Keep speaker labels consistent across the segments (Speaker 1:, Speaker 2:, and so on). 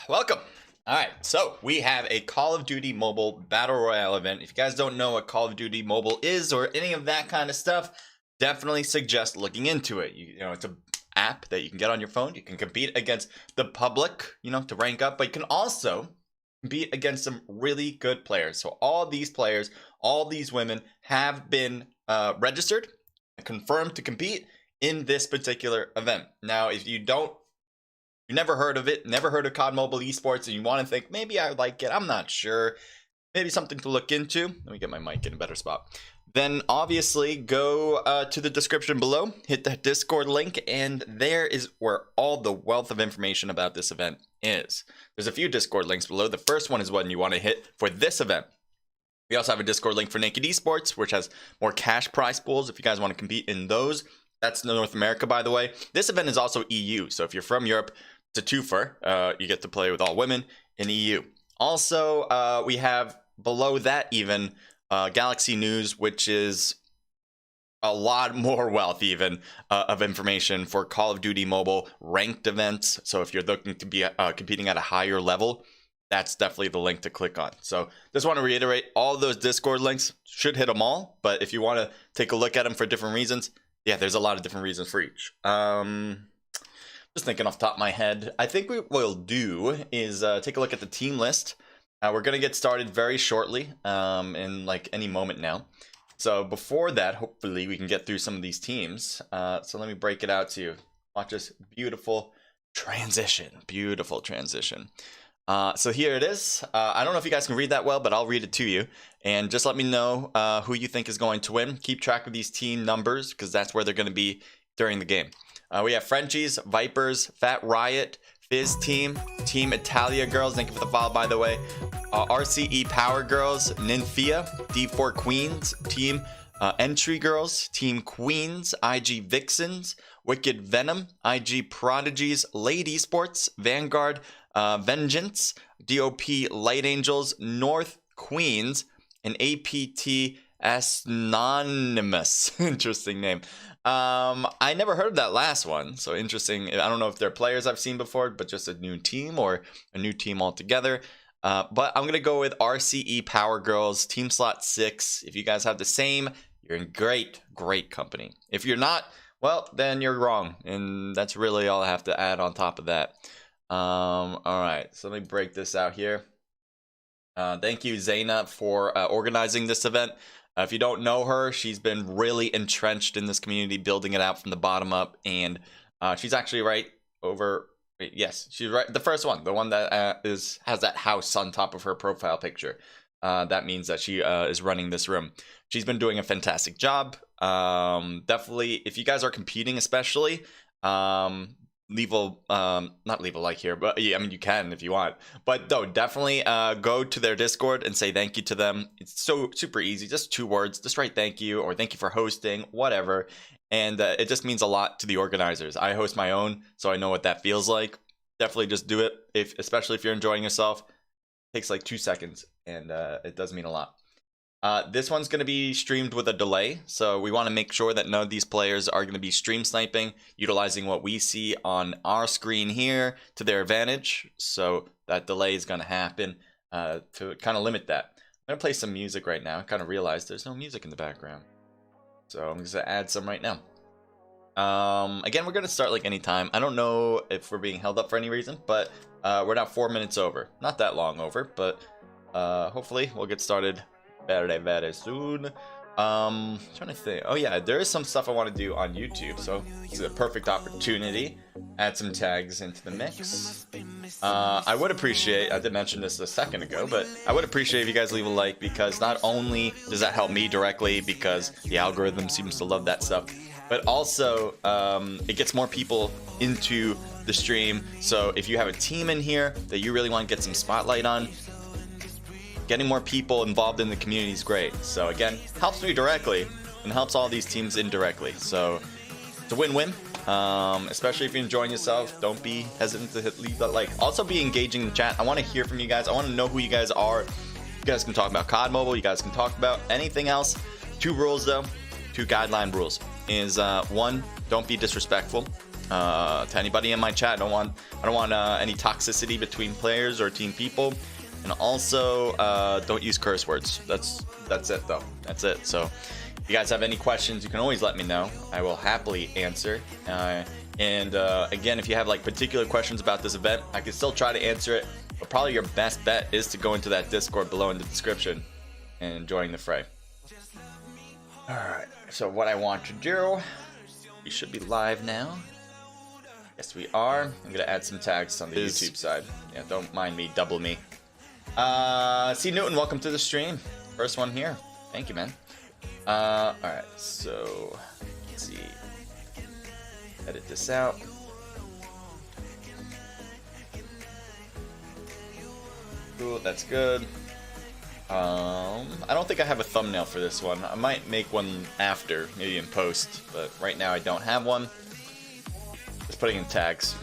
Speaker 1: Welcome. All right, so we have a Call of Duty Mobile Battle Royale event. If you guys don't know what Call of Duty Mobile is or any of that kind of stuff, definitely suggest looking into it. You know, it's an app that you can get on your phone. You can compete against the public, to rank up, but you can also compete against some really good players. So all these players, all these women have been registered and confirmed to compete in this particular event. Now, if you never heard of it, never heard of CoDMobile Esports, and you want to think, maybe I like it, I'm not sure, maybe something to look into, let me get my mic in a better spot, then obviously go to the description below, hit the Discord link, and there is where all the wealth of information about this event is. There's a few Discord links below. The first one is one you want to hit for this event. We also have a Discord link for Naked Esports, which has more cash prize pools if you guys want to compete in those. That's North America, by the way. This event is also EU, so if you're from Europe, it's a twofer. You get to play with all women in EU. Also, we have below that even Galaxy News, which is a lot more wealth even of information for Call of Duty Mobile ranked events. So if you're looking to be competing at a higher level, that's definitely the link to click on. So just want to reiterate, all those Discord links should hit them all. But if you want to take a look at them for different reasons, yeah, there's a lot of different reasons for each. Just thinking off the top of my head, I think what we'll do is take a look at the team list. We're going to get started very shortly, in like any moment now. So before that, hopefully we can get through some of these teams. So let me break it out to you. Watch this beautiful transition. Beautiful transition. So here it is. I don't know if you guys can read that well, but I'll read it to you. And just let me know who you think is going to win. Keep track of these team numbers because that's where they're going to be during the game. We have Frenchies, Vipers, Fat Riot, Fizz Team, Team Italia Girls, thank you for the follow by the way, RCE Power Girls, Nymphia, D4 Queens, Team Entry Girls, Team Queens, IG Vixens, Wicked Venom, IG Prodigies, Lady Esports, Vanguard, Vengeance, DOP Light Angels, North Queens, and APT Anonymous. Interesting name. I never heard of that last one, so interesting. I don't know if they're players I've seen before, but just a new team or a new team altogether. But I'm gonna go with RCE Power Girls, Team Slot 6. If you guys have the same, you're in great company. If you're not, well, then you're wrong, and that's really all I have to add on top of that. All right, so let me break this out here. Thank you, Zaina, for organizing this event. If you don't know her, she's been really entrenched in this community, building it out from the bottom up, and she's actually right over. Yes, she's right. The first one, the one that has that house on top of her profile picture. That means that she is running this room. She's been doing a fantastic job. Definitely, if you guys are competing, especially, not leave a like here, but yeah, I mean you can if you want, but no, definitely go to their Discord and say thank you to them. It's so super easy, just 2 words, just write thank you or thank you for hosting, whatever, and it just means a lot to the organizers. I host my own, so I know what that feels like. Definitely just do it, especially if you're enjoying yourself. It takes like 2 seconds, and it does mean a lot. This one's going to be streamed with a delay, so we want to make sure that none of these players are going to be stream sniping, utilizing what we see on our screen here to their advantage. So that delay is going to happen to kind of limit that. I'm going to play some music right now. I kind of realized there's no music in the background, so I'm just going to add some right now. Again, we're going to start like anytime. I don't know if we're being held up for any reason, but we're now 4 minutes over. Not that long over, but hopefully we'll get started very soon. Trying to think. Oh yeah, there is some stuff I want to do on YouTube, so this is a perfect opportunity. Add some tags into the mix. I would appreciate, I did mention this a second ago, but I would appreciate if you guys leave a like, because not only does that help me directly because the algorithm seems to love that stuff, but also it gets more people into the stream. So if you have a team in here that you really want to get some spotlight on, getting more people involved in the community is great. So again, helps me directly and helps all these teams indirectly. So it's a win-win, especially if you're enjoying yourself. Don't be hesitant to leave that like. Also be engaging in the chat. I want to hear from you guys. I want to know who you guys are. You guys can talk about COD Mobile. You guys can talk about anything else. 2 rules though, 2 guideline rules is 1, don't be disrespectful. to anybody in my chat. I don't want any toxicity between players or team people. And also, don't use curse words. That's it though. That's it. So if you guys have any questions, you can always let me know. I will happily answer. Again, if you have like particular questions about this event, I can still try to answer it. But probably your best bet is to go into that Discord below in the description and join the fray. All right. So what I want to do, we should be live now. Yes, we are. I'm gonna add some tags on the YouTube side. Yeah, don't mind me. Double me. C Newton, welcome to the stream. First one here. Thank you, man. All right. So let's see. Edit this out. Cool, that's good. I don't think I have a thumbnail for this one. I might make one after, maybe in post, but right now I don't have one. Just putting in tags.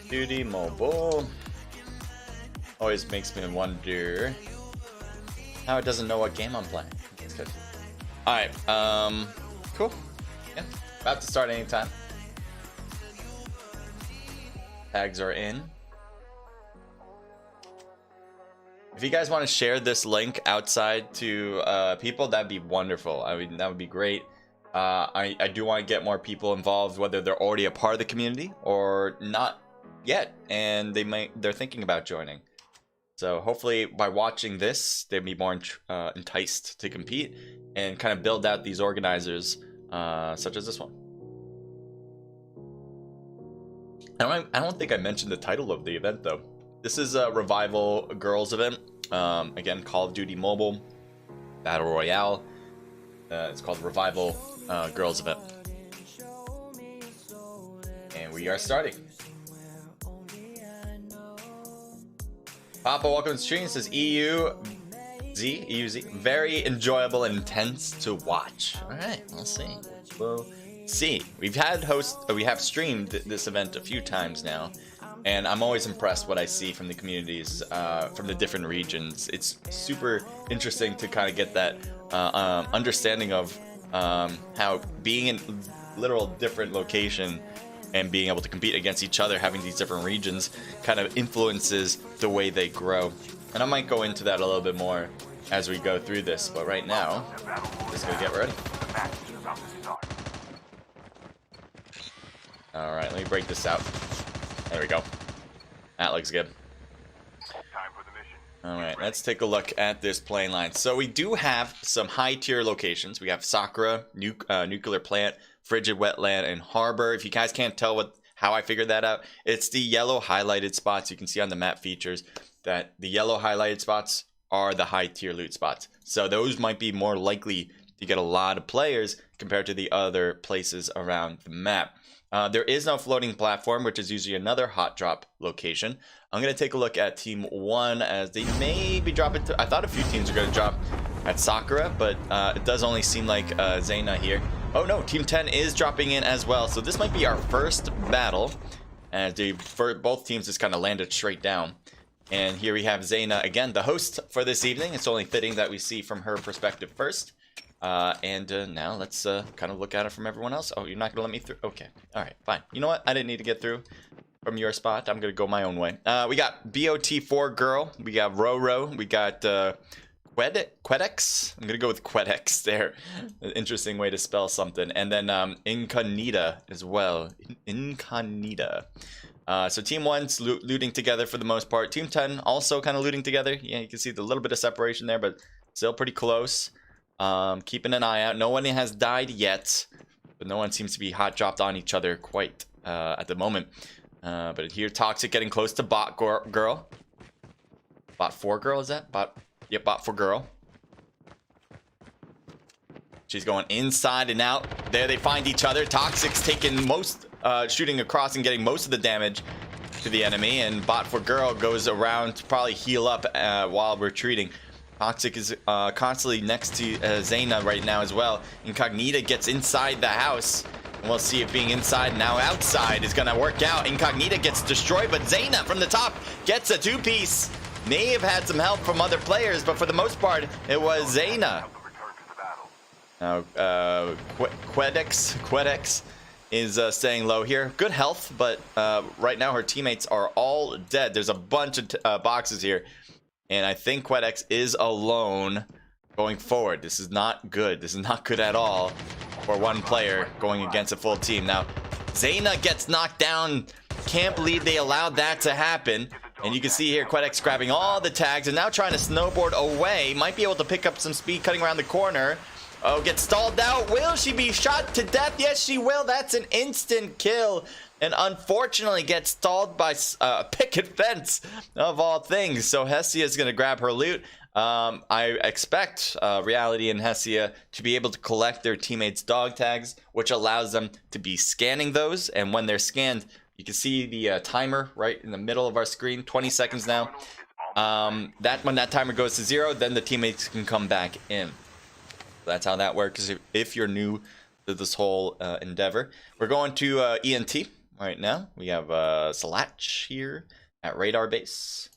Speaker 1: CoDMobile always makes me wonder how it doesn't know what game I'm playing. That's good. All right, cool. Yeah, about to start anytime. Tags are in. If you guys want to share this link outside to people, that'd be wonderful. I mean, that would be great. I do want to get more people involved, whether they're already a part of the community or not yet, and they're thinking about joining. So hopefully by watching this, they'd be more enticed to compete and kind of build out these organizers, such as this one. I don't think I mentioned the title of the event though. This is a Revival Girls event. Again, Call of Duty Mobile Battle Royale. It's called Revival Girls event, and we are starting. Papa, welcome to the stream. It says EUZ, very enjoyable and intense to watch. All right, we'll see. We'll see. We have streamed this event a few times now, and I'm always impressed what I see from the communities, from the different regions. It's super interesting to kind of get that understanding of how being in literal different location and being able to compete against each other, having these different regions, kind of influences the way they grow. And I might go into that a little bit more as we go through this, but right now, just gonna get ready. All right, let me break this out. There we go. That looks good. All right, let's take a look at this playing line. So we do have some high tier locations. We have Sakura, nuclear plant, frigid wetland, and harbor. If you guys can't tell how I figured that out, it's the yellow highlighted spots. You can see on the map features that the yellow highlighted spots are the high tier loot spots. So those might be more likely to get a lot of players compared to the other places around the map. There is no floating platform, which is usually another hot drop location. I'm going to take a look at Team 1 as they may be dropping to... I thought a few teams were going to drop at Sakura, but it does only seem like Zayna here. Oh no, Team 10 is dropping in as well. So this might be our first battle, as both teams just kind of landed straight down. And here we have Zayna, again, the host for this evening. It's only fitting that we see from her perspective first. Now let's kind of look at it from everyone else. Oh, you're not going to let me through? Okay. All right, fine. You know what? I didn't need to get through from your spot. I'm going to go my own way. We got BOT4 Girl. We got Roro. We got Quedex. I'm going to go with Quedex there. An interesting way to spell something. And then Incognita as well. Incognita. So Team 1's looting together for the most part. Team 10 also kind of looting together. Yeah, you can see the little bit of separation there, but still pretty close. Keeping an eye out. No one has died yet, but no one seems to be hot dropped on each other quite at the moment. But here, Toxic getting close to Bot Girl. Bot 4 Girl, is that? Yep, Bot 4 Girl. She's going inside and out. There they find each other. Toxic's taking most, shooting across and getting most of the damage to the enemy, and Bot 4 Girl goes around to probably heal up while retreating. Toxic is constantly next to Zayna right now as well. Incognita gets inside the house. And we'll see if being inside now outside is going to work out. Incognita gets destroyed, but Zayna from the top gets a two-piece. May have had some help from other players, but for the most part, it was Zayna. Now, Quedex is staying low here. Good health, but right now her teammates are all dead. There's a bunch of boxes here. And I think Quedex is alone going forward. This is not good. This is not good at all for one player going against a full team. Now, Zayna gets knocked down. Can't believe they allowed that to happen. And you can see here Quedex grabbing all the tags and now trying to snowboard away. Might be able to pick up some speed cutting around the corner. Oh, gets stalled out. Will she be shot to death? Yes, she will. That's an instant kill. And unfortunately gets stalled by picket fence of all things. So Hesia is going to grab her loot. I expect Reality and Hesia to be able to collect their teammates' dog tags, which allows them to be scanning those. And when they're scanned, you can see the timer right in the middle of our screen, 20 seconds now. When that timer goes to 0, then the teammates can come back in. That's how that works if you're new to this whole endeavor. We're going to ENT right now. We have Salach here at radar base.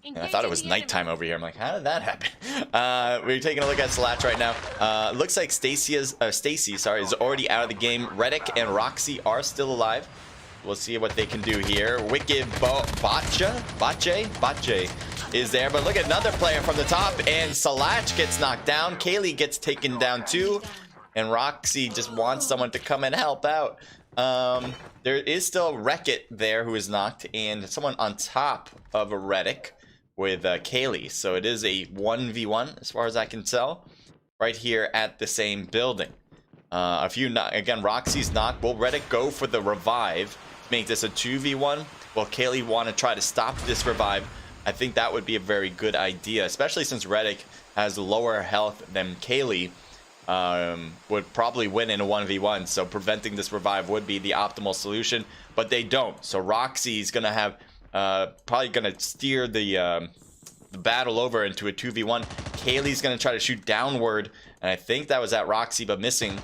Speaker 1: And I thought it was nighttime over here. I'm like, how did that happen? We're taking a look at Salach right now. Looks like Stacy is already out of the game. Reddick and Roxy are still alive. We'll see what they can do here. Wicked Bache is there, but look at another player from the top, and Salach gets knocked down. Kaylee gets taken down too, and Roxy just wants someone to come and help out. There is still Wreck-It there who is knocked, and someone on top of a Reddick with Kaylee. So it is a 1v1 as far as I can tell, right here at the same building. Again, Roxy's knocked. Will Reddick go for the revive? Make this a 2v1? Will Kaylee want to try to stop this revive? I think that would be a very good idea, especially since Reddick has lower health than Kaylee. Would probably win in a 1v1, so preventing this revive would be the optimal solution, but they don't. So Roxy's gonna have probably gonna steer the battle over into a 2v1. Kaylee's gonna try to shoot downward, and I think that was at Roxy, but missing.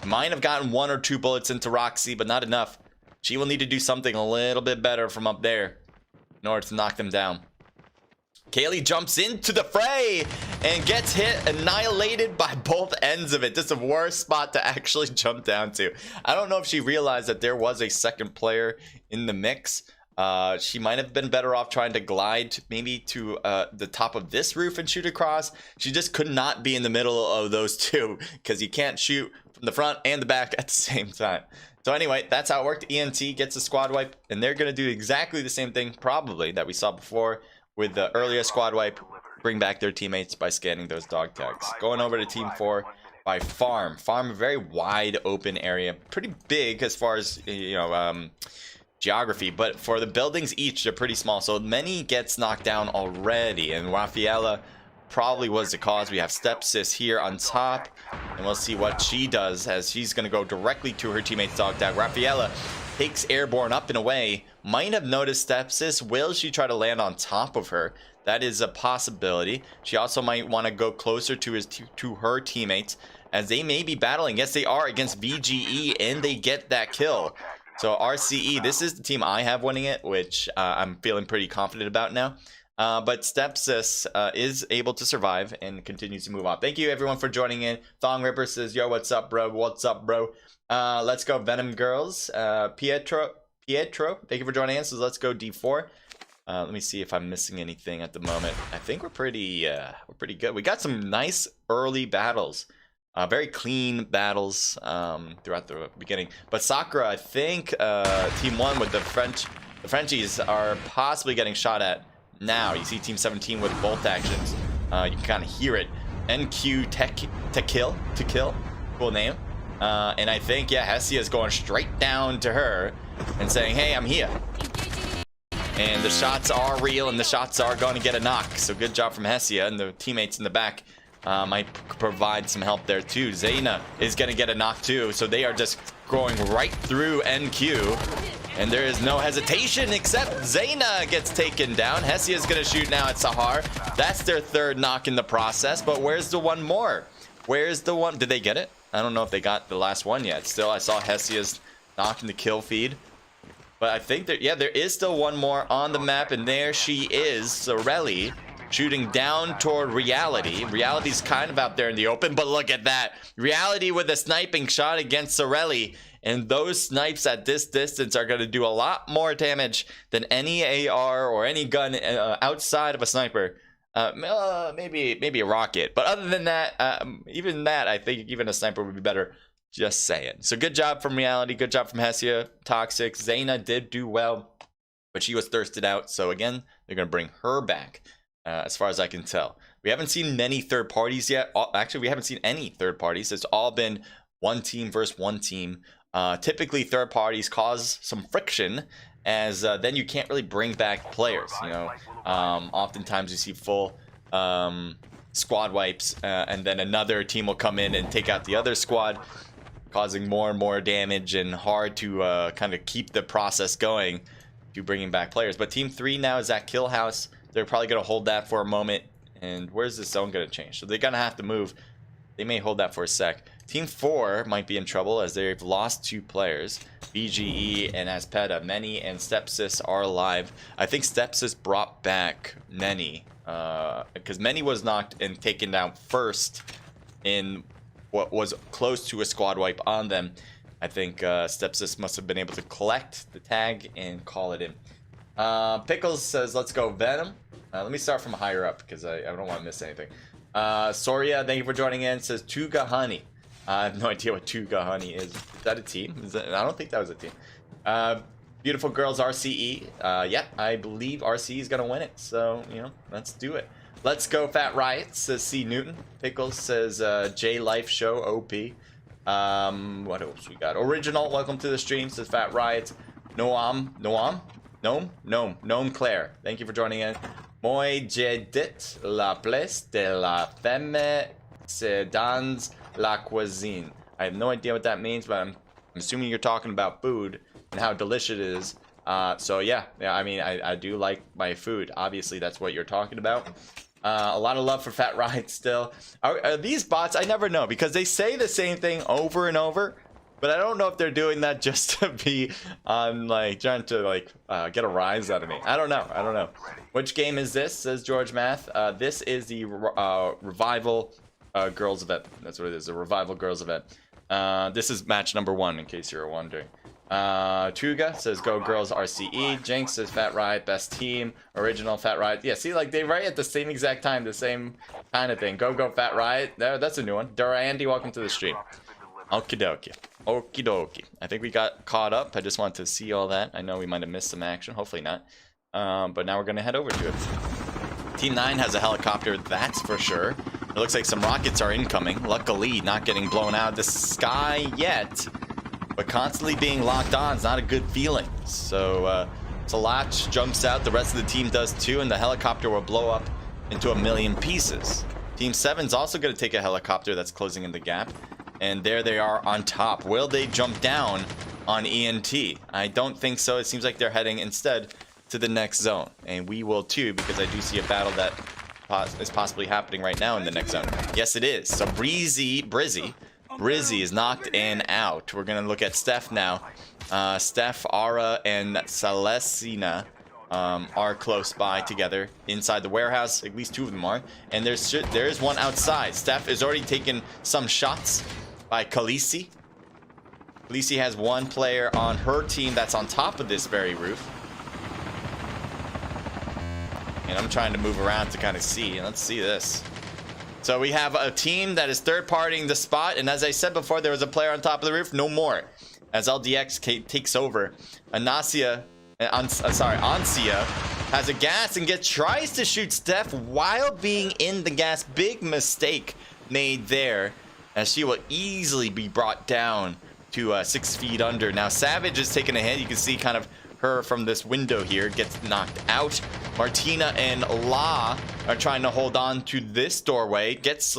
Speaker 1: Might have gotten 1 or 2 bullets into Roxy, but not enough. She will need to do something a little bit better from up there in order to knock them down. Kaylee jumps into the fray and gets hit, annihilated by both ends of it. Just the worst spot to actually jump down to. I don't know if she realized that there was a second player in the mix. She might have been better off trying to glide maybe to the top of this roof and shoot across. She just could not be in the middle of those two, because you can't shoot from the front and the back at the same time. So anyway, that's how it worked. ENT gets a squad wipe, and they're going to do exactly the same thing probably that we saw before with the earlier squad wipe. Bring back their teammates by scanning those dog tags. Going over to team 4 by Farm. Farm, a very wide open area, pretty big as far as geography, but for the buildings each, they're pretty small, so many gets knocked down already, and Rafaela probably was the cause. We have Stepsis here on top, and we'll see what she does as she's going to go directly to her teammate's dog tag. Rafaela takes airborne up and away. Might have noticed Stepsis. Will she try to land on top of her? That is a possibility. She also might want to go closer to her teammates, as they may be battling. Yes, they are against VGE, and they get that kill. So RCE, this is the team I have winning it, which I'm feeling pretty confident about now. But Stepsis is able to survive and continues to move on. Thank you everyone for joining in. Thong Ripper says, yo, what's up, bro? What's up, bro? Let's go Venom Girls. Pietro, thank you for joining us. So let's go D4. Let me see if I'm missing anything at the moment. I think we're pretty good. We got some nice early battles. Very clean battles throughout the beginning. But Sakura, I think Team 1 with the Frenchies are possibly getting shot at now. You see Team 17 with bolt actions. You can kind of hear it. NQ to kill. Cool name. And I think, yeah, Hesia is going straight down to her and saying, hey, I'm here. And the shots are real, and the shots are going to get a knock. So good job from Hesia and the teammates in the back might provide some help there too. Zayna is going to get a knock too, so they are just going right through NQ. And there is no hesitation, except Zayna gets taken down. Hesia is going to shoot now at Sahar. That's their third knock in the process, but where's the one more? Where's the one? Did they get it? I don't know if they got the last one yet. Still, I saw Hesia's knock in the kill feed. But I think that, yeah, there is still one more on the map, and there she is, Sorelli, shooting down toward Reality. Reality's kind of out there in the open, but look at that. Reality with a sniping shot against Sorelli. And those snipes at this distance are going to do a lot more damage than any AR or any gun outside of a sniper. Maybe a rocket. But other than that, even that, I think even a sniper would be better. Just saying. So good job from Reality. Good job from Hesia. Toxic. Zayna did do well, but she was thirsted out. So again, they're going to bring her back, as far as I can tell. We haven't seen many third parties yet. Actually, we haven't seen any third parties. It's all been one team versus one team. Typically third parties cause some friction, as then you can't really bring back players, you know. Oftentimes you see full squad wipes, and then another team will come in and take out the other squad, causing more and more damage, and hard to kind of keep the process going to bringing back players. But team 3 now is at Kill House. They're probably going to hold that for a moment. And where's the zone going to change? So they're going to have to move. They may hold that for a sec. Team 4 might be in trouble, as they've lost 2 players. BGE and Aspeta. Many and Stepsis are alive. I think Stepsis brought back Many, because Many was knocked and taken down first in what was close to a squad wipe on them. I think Stepsis must have been able to collect the tag and call it in. Pickles says, let's go Venom. Let me start from higher up, because I don't want to miss anything. Soria, thank you for joining in. Says Tuga Honey. I have no idea what Tuga Honey is. Is that a team? I don't think that was a team. Beautiful Girls RCE. Yeah, I believe RCE is going to win it. So, you know, let's do it. Let's go Fat Riot, says C. Newton. Pickles says J Life Show OP. What else we got? Original, welcome to the stream, says Fat Riot. Noam Claire. Thank you for joining in. Moi j'ai dit la place de la femme c'est dans la cuisine. I have no idea what that means, but I'm assuming you're talking about food and how delicious it is. So yeah, I mean, I do like my food. Obviously, that's what you're talking about. A lot of love for Fat Riot still. Are these bots? I never know, because they say the same thing over and over. But I don't know if they're doing that just to be like trying to like get a rise out of me. I don't know. Which game is this? Says George Math. This is the Revival Girls event. That's what it is. The Revival Girls event. This is match number 1, in case you were wondering. Tuga says Go Girls RCE. Jinx says Fat Riot best team. Original Fat Riot. Yeah, see, like they write at the same exact time, the same kind of thing. Go Fat Riot. That's a new one. Andy, welcome to the stream. Okie dokie. Okie dokie. I think we got caught up. I just wanted to see all that. I know we might have missed some action. Hopefully not. But now we're going to head over to it. Team 9 has a helicopter, that's for sure. It looks like some rockets are incoming. Luckily, not getting blown out of the sky yet. But constantly being locked on is not a good feeling. So, Talach jumps out. The rest of the team does too. And the helicopter will blow up into a million pieces. Team 7's also going to take a helicopter that's closing in the gap. And there they are on top. Will they jump down on ENT? I don't think so. It seems like they're heading instead to the next zone. And we will too, because I do see a battle that is possibly happening right now in the next zone. Yes, it is. So Brizzy is knocked and out. We're going to look at Steph now. Steph, Ara, and Celestina are close by together inside the warehouse. At least 2 of them are. And there is one outside. Steph is already taken some shots by Khaleesi. Khaleesi has 1 player on her team that's on top of this very roof. And I'm trying to move around to kind of see. Let's see this. So we have a team that is third-partying the spot. And as I said before, there was a player on top of the roof. No more. As LDX takes over. Ansia has a gas and tries to shoot Steph while being in the gas. Big mistake made there, as she will easily be brought down to 6 feet under. Now Savage is taking a hit. You can see kind of her from this window here, gets knocked out. Martina and La are trying to hold on to this doorway. Gets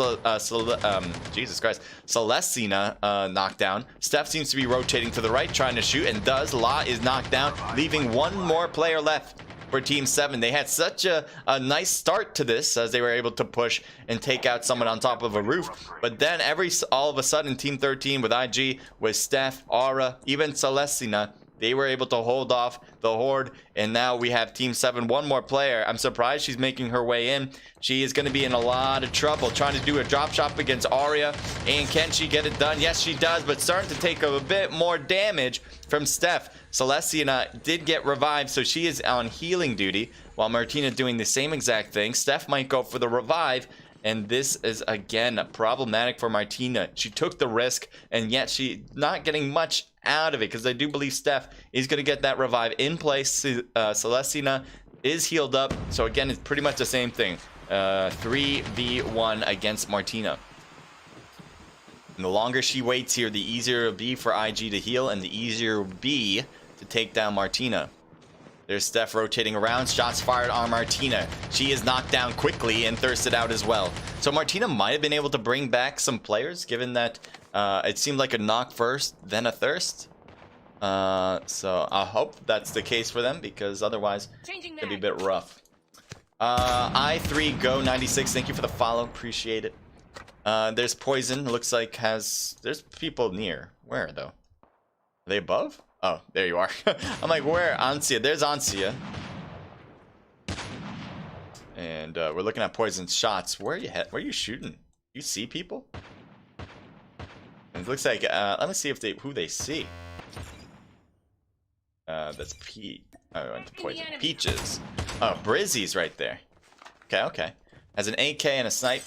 Speaker 1: Jesus Christ, Celestina knocked down. Steph seems to be rotating to the right, trying to shoot, and does. La is knocked down, leaving one more player left for Team 7. They had such a nice start to this, as they were able to push and take out someone on top of a roof. But then all of a sudden, Team 13 with IG, with Steph, Aura, even Celestina, they were able to hold off the Horde, and now we have Team 7, one more player. I'm surprised she's making her way in. She is going to be in a lot of trouble trying to do a drop shot against Arya, and can she get it done? Yes, she does, but starting to take a bit more damage from Steph. Celestina did get revived, so she is on healing duty, while Martina doing the same exact thing. Steph might go for the revive, and this is again problematic for Martina. She took the risk, and yet she's not getting much out of it, because I do believe Steph is going to get that revive in place. Celestina is healed up, so again, it's pretty much the same thing. 3v1 against Martina. And the longer she waits here, the easier it'll be for IG to heal, and the easier it will be to take down Martina. There's Steph rotating around. Shots fired on Martina. She is knocked down quickly and thirsted out as well. So Martina might have been able to bring back some players, given that it seemed like a knock first, then a thirst. So I hope that's the case for them, because otherwise it could be a bit rough. I3Go96, thank you for the follow. Appreciate it. There's Poison. Looks like there's people near. Where, though? Are they above? Oh, there you are. I'm like, where? Ansia. There's Ansia. And we're looking at Poison's shots. Where are you shooting? You see people? And it looks like, let me see if who they see. That's Pete. Oh, I went to Poison. Peaches. Oh, Brizzy's right there. Okay. Has an AK and a snipe.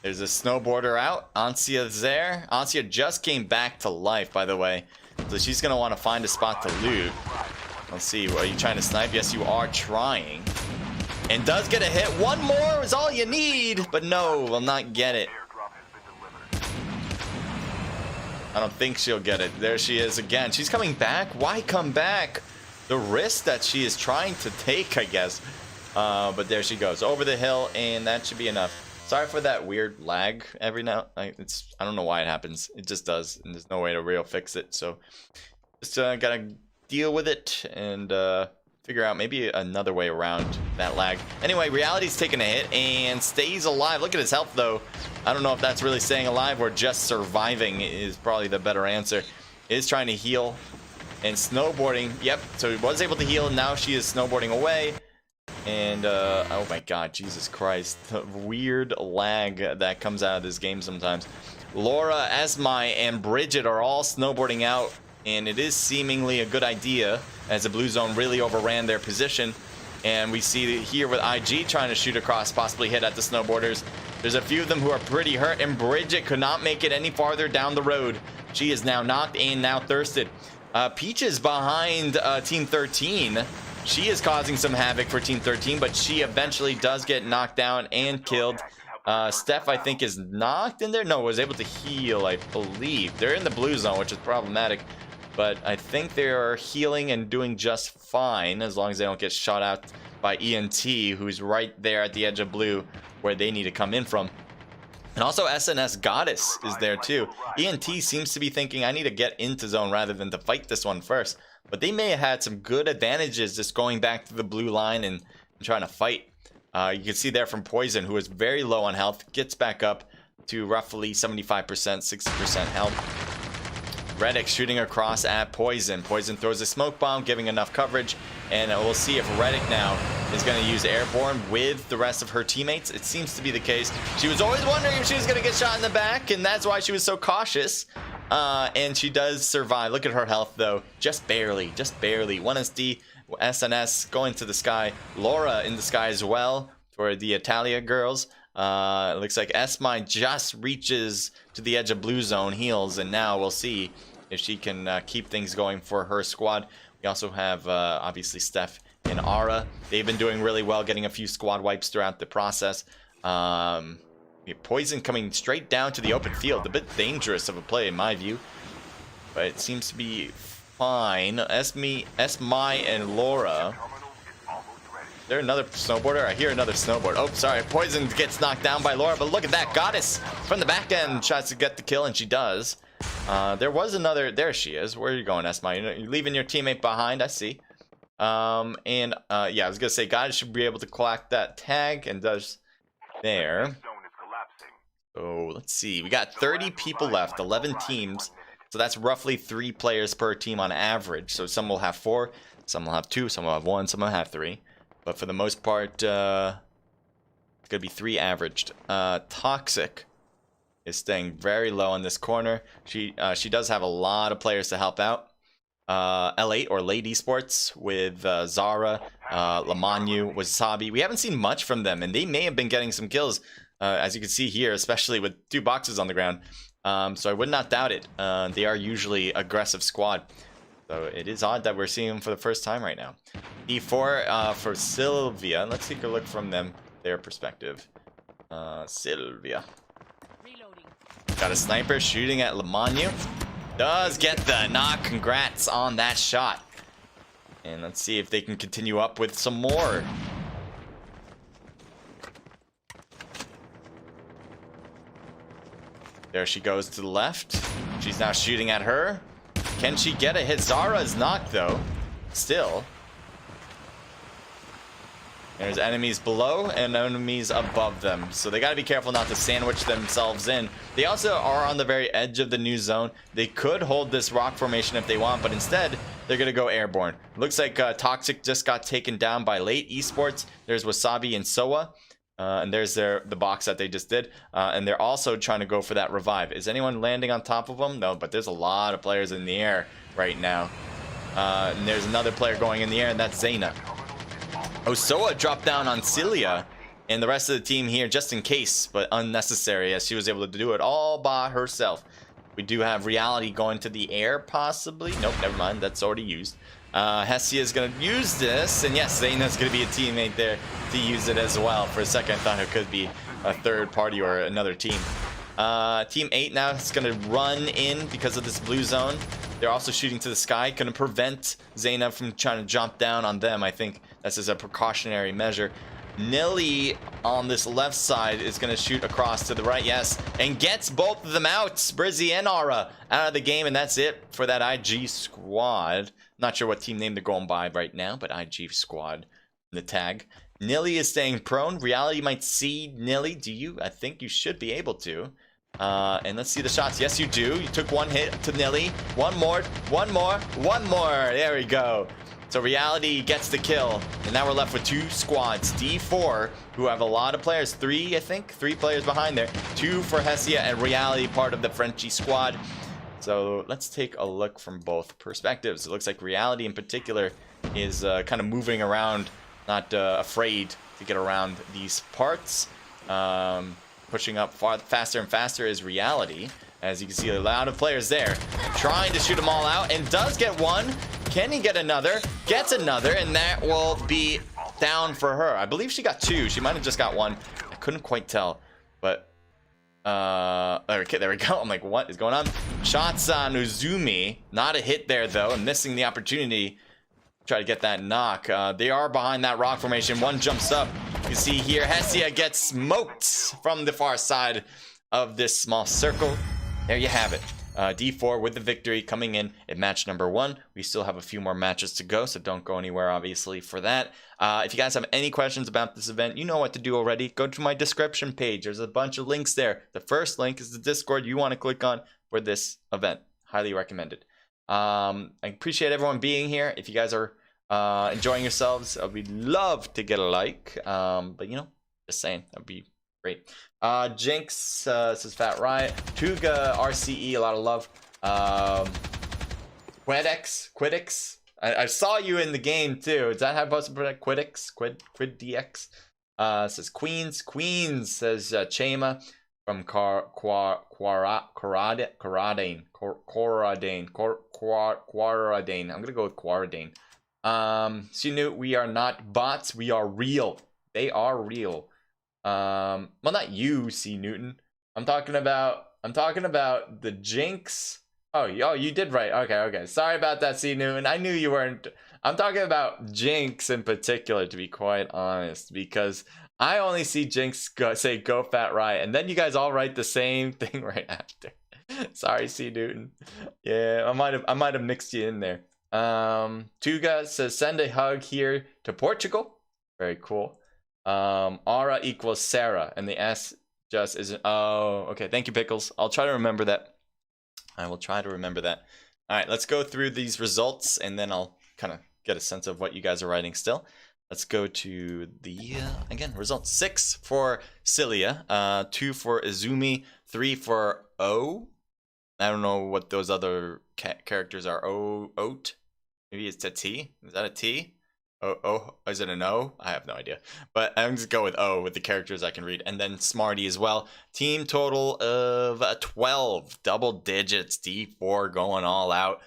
Speaker 1: There's a snowboarder out. Ansia's there. Ansia just came back to life, by the way. So she's going to want to find a spot to loot. Let's see. Are you trying to snipe? Yes, you are trying. And does get a hit. One more is all you need. But no, will not get it. I don't think she'll get it. There she is again. She's coming back. Why come back? The risk that she is trying to take, I guess. But there she goes. Over the hill, and that should be enough. Sorry for that weird lag every now. I don't know why it happens. It just does, and there's no way to real fix it. So just gotta deal with it and figure out maybe another way around that lag. Anyway, Reality's taking a hit and stays alive. Look at his health, though. I don't know if that's really staying alive or just surviving is probably the better answer. Is trying to heal and snowboarding. Yep. So he was able to heal, and now she is snowboarding away. And oh my god, Jesus Christ, the weird lag that comes out of this game sometimes. Laura, Esmai, and Bridget are all snowboarding out, and it is seemingly a good idea, as the blue zone really overran their position. And we see here with IG trying to shoot across, possibly hit at the snowboarders. There's a few of them who are pretty hurt, and Bridget could not make it any farther down the road. She is now knocked and now thirsted. Peaches behind Team 13. She is causing some havoc for Team 13, but she eventually does get knocked down and killed. Steph, I think, is knocked in there. No, was able to heal, I believe. They're in the blue zone, which is problematic. But I think they are healing and doing just fine, as long as they don't get shot out by ENT, who's right there at the edge of blue, where they need to come in from. And also SNS Goddess is there too. ENT seems to be thinking, I need to get into zone rather than to fight this one first. But they may have had some good advantages just going back to the blue line and trying to fight. You can see there from Poison, who is very low on health, gets back up to roughly 75%, 60% health. Reddick shooting across at Poison. Poison throws a smoke bomb, giving enough coverage. And we'll see if Reddick now is going to use Airborne with the rest of her teammates. It seems to be the case. She was always wondering if she was going to get shot in the back, and that's why she was so cautious. And she does survive. Look at her health, though. Just barely. 1 SD, SNS going to the sky. Laura in the sky as well for the Italia girls. It looks like Esmai just reaches to the edge of blue zone, heals, and now we'll see if she can keep things going for her squad. We also have, obviously, Steph and Ara. They've been doing really well, getting a few squad wipes throughout the process. We Poison coming straight down to the open field. A bit dangerous of a play in my view. But it seems to be fine. Esmai and Laura. Is there another snowboarder? I hear another snowboard. Oh, sorry. Poison gets knocked down by Laura, but look at that. Goddess from the back end tries to get the kill, and she does. There was another. There she is. Where are you going, Esmai? You're leaving your teammate behind. I see. Yeah, I was going to say, Goddess should be able to collect that tag, and does there. So let's see. We got 30 people left, 11 teams. So that's roughly 3 players per team on average. So some will have 4, some will have 2, some will have 1, some will have 3. But for the most part, it's going to be 3 averaged. Toxic is staying very low in this corner. She does have a lot of players to help out. L8 or Late Esports with Zara, Lamanu, Wasabi. We haven't seen much from them, and they may have been getting some kills, as you can see here, especially with 2 boxes on the ground. So I would not doubt it. They are usually aggressive squad. So it is odd that we're seeing them for the first time right now. D4 for Sylvia. Let's take a look from their perspective. Sylvia. Got a sniper shooting at Lamanu. Does get the knock. Congrats on that shot. And let's see if they can continue up with some more. There she goes to the left. She's now shooting at her. Can she get a hit? Zara is knocked though. Still. There's enemies below and enemies above them. So they got to be careful not to sandwich themselves in. They also are on the very edge of the new zone. They could hold this rock formation if they want, but instead they're going to go airborne. Looks like Toxic just got taken down by Late Esports. There's Wasabi and Soa. And there's the box that they just did. And they're also trying to go for that revive. Is anyone landing on top of them? No, but there's a lot of players in the air right now. And there's another player going in the air, and that's Zaina. Osoa dropped down on Celia and the rest of the team here just in case, but unnecessary as she was able to do it all by herself. We do have Reality going to the air possibly. Nope, never mind. That's already used. Hesia is going to use this, and yes, Zaina's going to be a teammate there to use it as well. For a second, I thought it could be a third party or another team. Team 8 now is going to run in because of this blue zone. They're also shooting to the sky, going to prevent Zaina from trying to jump down on them. I think that's just a precautionary measure. Nilly on this left side is going to shoot across to the right, yes, and gets both of them out. Brizzy and Aura out of the game, and that's it for that IG squad. Not sure what team name they're going by right now, but IG squad, the tag. Nilly is staying prone. Reality might see Nilly. Do you? I think you should be able to. And let's see the shots. Yes, you do. You took one hit to Nilly. One more. There we go. So Reality gets the kill. And now we're left with 2 squads. D4, who have a lot of players. 3, I think. 3 players behind there. 2 for Hesia and Reality, part of the Frenchie squad. So let's take a look from both perspectives. It looks like Reality in particular is kind of moving around, not afraid to get around these parts. Pushing up faster and faster is Reality. As you can see, a lot of players there trying to shoot them all out, and does get one. Can he get another? Gets another, and that will be down for her. I believe she got 2. She might have just got 1. I couldn't quite tell, but okay, there we go. I'm like, what is going on? Shots on Uzumi. Not a hit there though, and missing the opportunity. Try to get that knock. They are behind that rock formation. One jumps up. You see here, Hesia gets smoked from the far side of this small circle. There you have it. D4 with the victory coming in match number 1. We still have a few more matches to go, so don't go anywhere, obviously, for that. If you guys have any questions about this event, you know what to do already. Go to my description page. There's a bunch of links there. The first link is the Discord you want to click on for this event. Highly recommended. I appreciate everyone being here. If you guys are enjoying yourselves, we'd love to get a like. But, you know, just saying, that'd be great. Jinx says Fat Riot. Tuga RCE, a lot of love. Quidix. I saw you in the game too. Is that how I'm supposed to pronounce Quidix? Quid says Queens says Chema from Quaradane. I'm gonna go with Quaradane. Sinu, we are not bots, we are real. They are real. Well, not you, C Newton. I'm talking about the Jinx. Oh, you did right. Okay. Sorry about that, C Newton. I knew you weren't. I'm talking about Jinx in particular, to be quite honest, because I only see Jinx say "Go Fat Riot," and then you guys all write the same thing right after. Sorry, C Newton. Yeah, I might have mixed you in there. Tuga says send a hug here to Portugal. Very cool. Aura equals Sarah, and the S just isn't. Oh, okay. Thank you, Pickles. I'll try to remember that. I will try to remember that. All right, let's go through these results, and then I'll kind of get a sense of what you guys are writing still. Let's go to the, again, results. 6 for Cilia, 2 for Izumi, 3 for O. I don't know what those other characters are. Oat? Maybe it's a T? Is that a T? Oh, is it an O? I have no idea. But I'm just go with O with the characters I can read. And then Smarty as well. Team total of 12. Double digits. D4 going all out.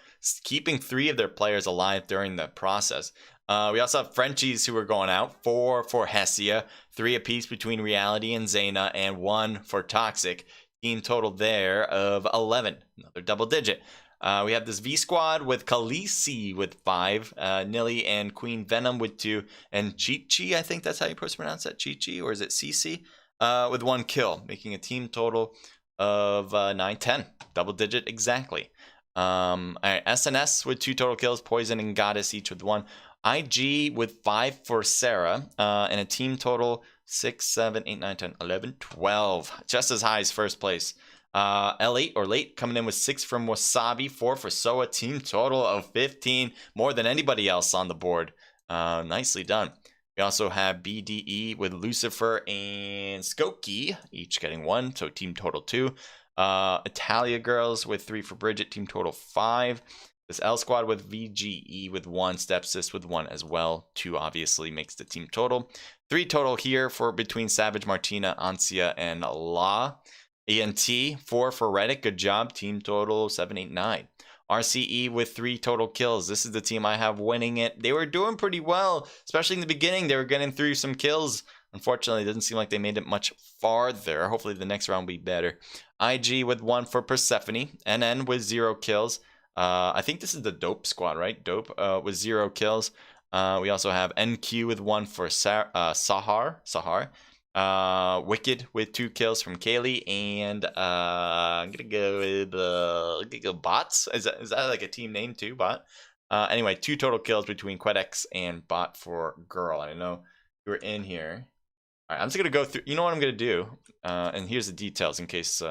Speaker 1: Keeping 3 of their players alive during the process. We also have Frenchies who are going out. 4 for Hessia. 3 apiece between Reality and Zayna. And 1 for Toxic. Team total there of 11. Another double digit. We have this V squad with Khaleesi with 5, Nilly and Queen Venom with 2, and Chi-Chi, I think that's how you're supposed to pronounce that, Chi-Chi, or is it Cici, with 1 kill, making a team total of 9-10, double digit exactly. All right, SNS with 2 total kills, Poison and Goddess each with 1, IG with 5 for Sarah, and a team total 6, 7, 8, 9, 10, 11, 12, just as high as first place. L8 or late coming in with 6 from Wasabi, 4 for Soa, team total of 15, more than anybody else on the board. Nicely done. We also have BDE with Lucifer and Skokie, each getting 1, so team total 2. Italia Girls with 3 for Bridget, team total 5. This L squad with VGE with 1, Stepsis with 1 as well. 2 obviously makes the team total. 3 total here for between Savage, Martina, Ansia, and La. ENT, 4 for Reddit. Good job. Team total 7, 8, 9. RCE with 3 total kills. This is the team I have winning it. They were doing pretty well, especially in the beginning. They were getting through some kills. Unfortunately, it doesn't seem like they made it much farther. Hopefully, the next round will be better. IG with 1 for Persephone. NN with 0 kills. I think this is the Dope squad, right? Dope with 0 kills. We also have NQ with 1 for Sahar. Wicked with 2 kills from Kaylee, and I'm gonna go with Bots. Is that like a team name too, Bot? Anyway, 2 total kills between Quedex and Bot for Girl. I know you were in here. All right, I'm just gonna go through. You know what I'm gonna do? And here's the details in case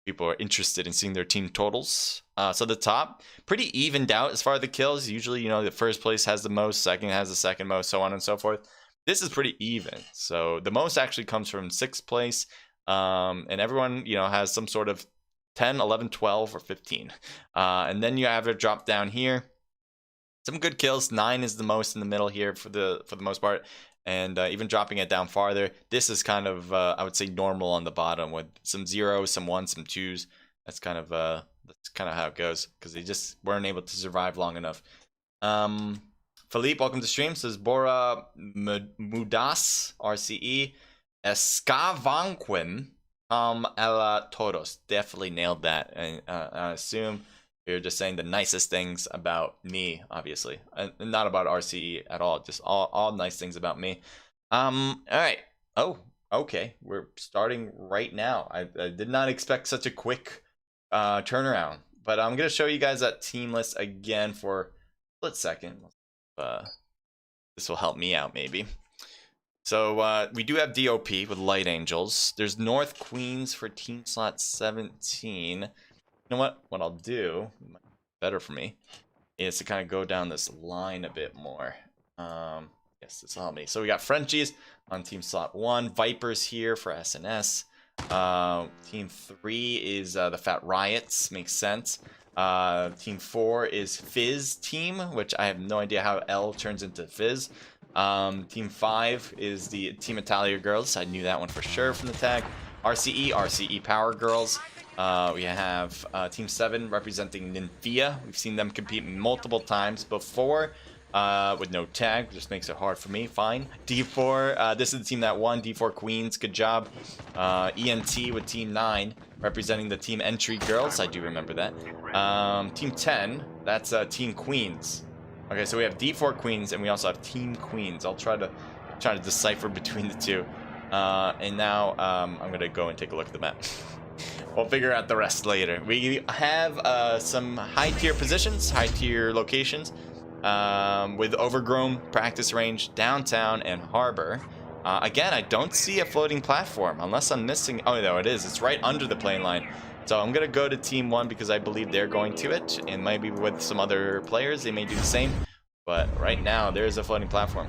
Speaker 1: people are interested in seeing their team totals. So the top, pretty evened out as far as the kills. Usually, you know, the first place has the most, second has the second most, so on and so forth. This is pretty even. So the most actually comes from 6th place. And everyone, you know, has some sort of 10, 11, 12, or 15. And then you have it drop down here. Some good kills. 9 is the most in the middle here for the most part. And even dropping it down farther, this is kind of, I would say, normal on the bottom with some 0s, some 1s, some 2s. That's kind of how it goes because they just weren't able to survive long enough. Philippe, welcome to stream. Says Bora Mudas, RCE, Escavanquim, Ella Todos. Definitely nailed that. And I assume you're just saying the nicest things about me, obviously. And not about RCE at all. Just all nice things about me. All right. Oh, okay. We're starting right now. I did not expect such a quick turnaround. But I'm going to show you guys that team list again for a split second. This will help me out maybe. So we do have DOP with Light Angels. There's North Queens for team slot 17. You know what I'll do, better for me, is to kind of go down this line a bit more. Yes, this will help me. So we got Frenchies on team slot 1, Vipers here for SNS. Team 3 is the Fat Riots, makes sense. Team 4 is Fizz team, which I have no idea how L turns into Fizz. Team 5 is the Team Italia Girls. I knew that one for sure from the tag. RCE Power Girls. We have Team 7 representing Nymphia. We've seen them compete multiple times before. with no tag. Just makes it hard for me. Fine. D4, this is the team that won. D4 Queens, good job. ENT with Team 9, representing the Team Entry Girls. I do remember that. Team 10, that's Team Queens. Okay, so we have D4 Queens, and we also have Team Queens. I'll try to decipher between the two. And now I'm going to go and take a look at the map. We'll figure out the rest later. We have some high-tier positions, high-tier locations, with Overgrown, Practice Range, Downtown, and Harbor. Again, I don't see a floating platform, unless I'm missing... Oh, no, it is. It's right under the plane line. So I'm going to go to Team 1 because I believe they're going to it. And maybe with some other players, they may do the same. But right now, there is a floating platform.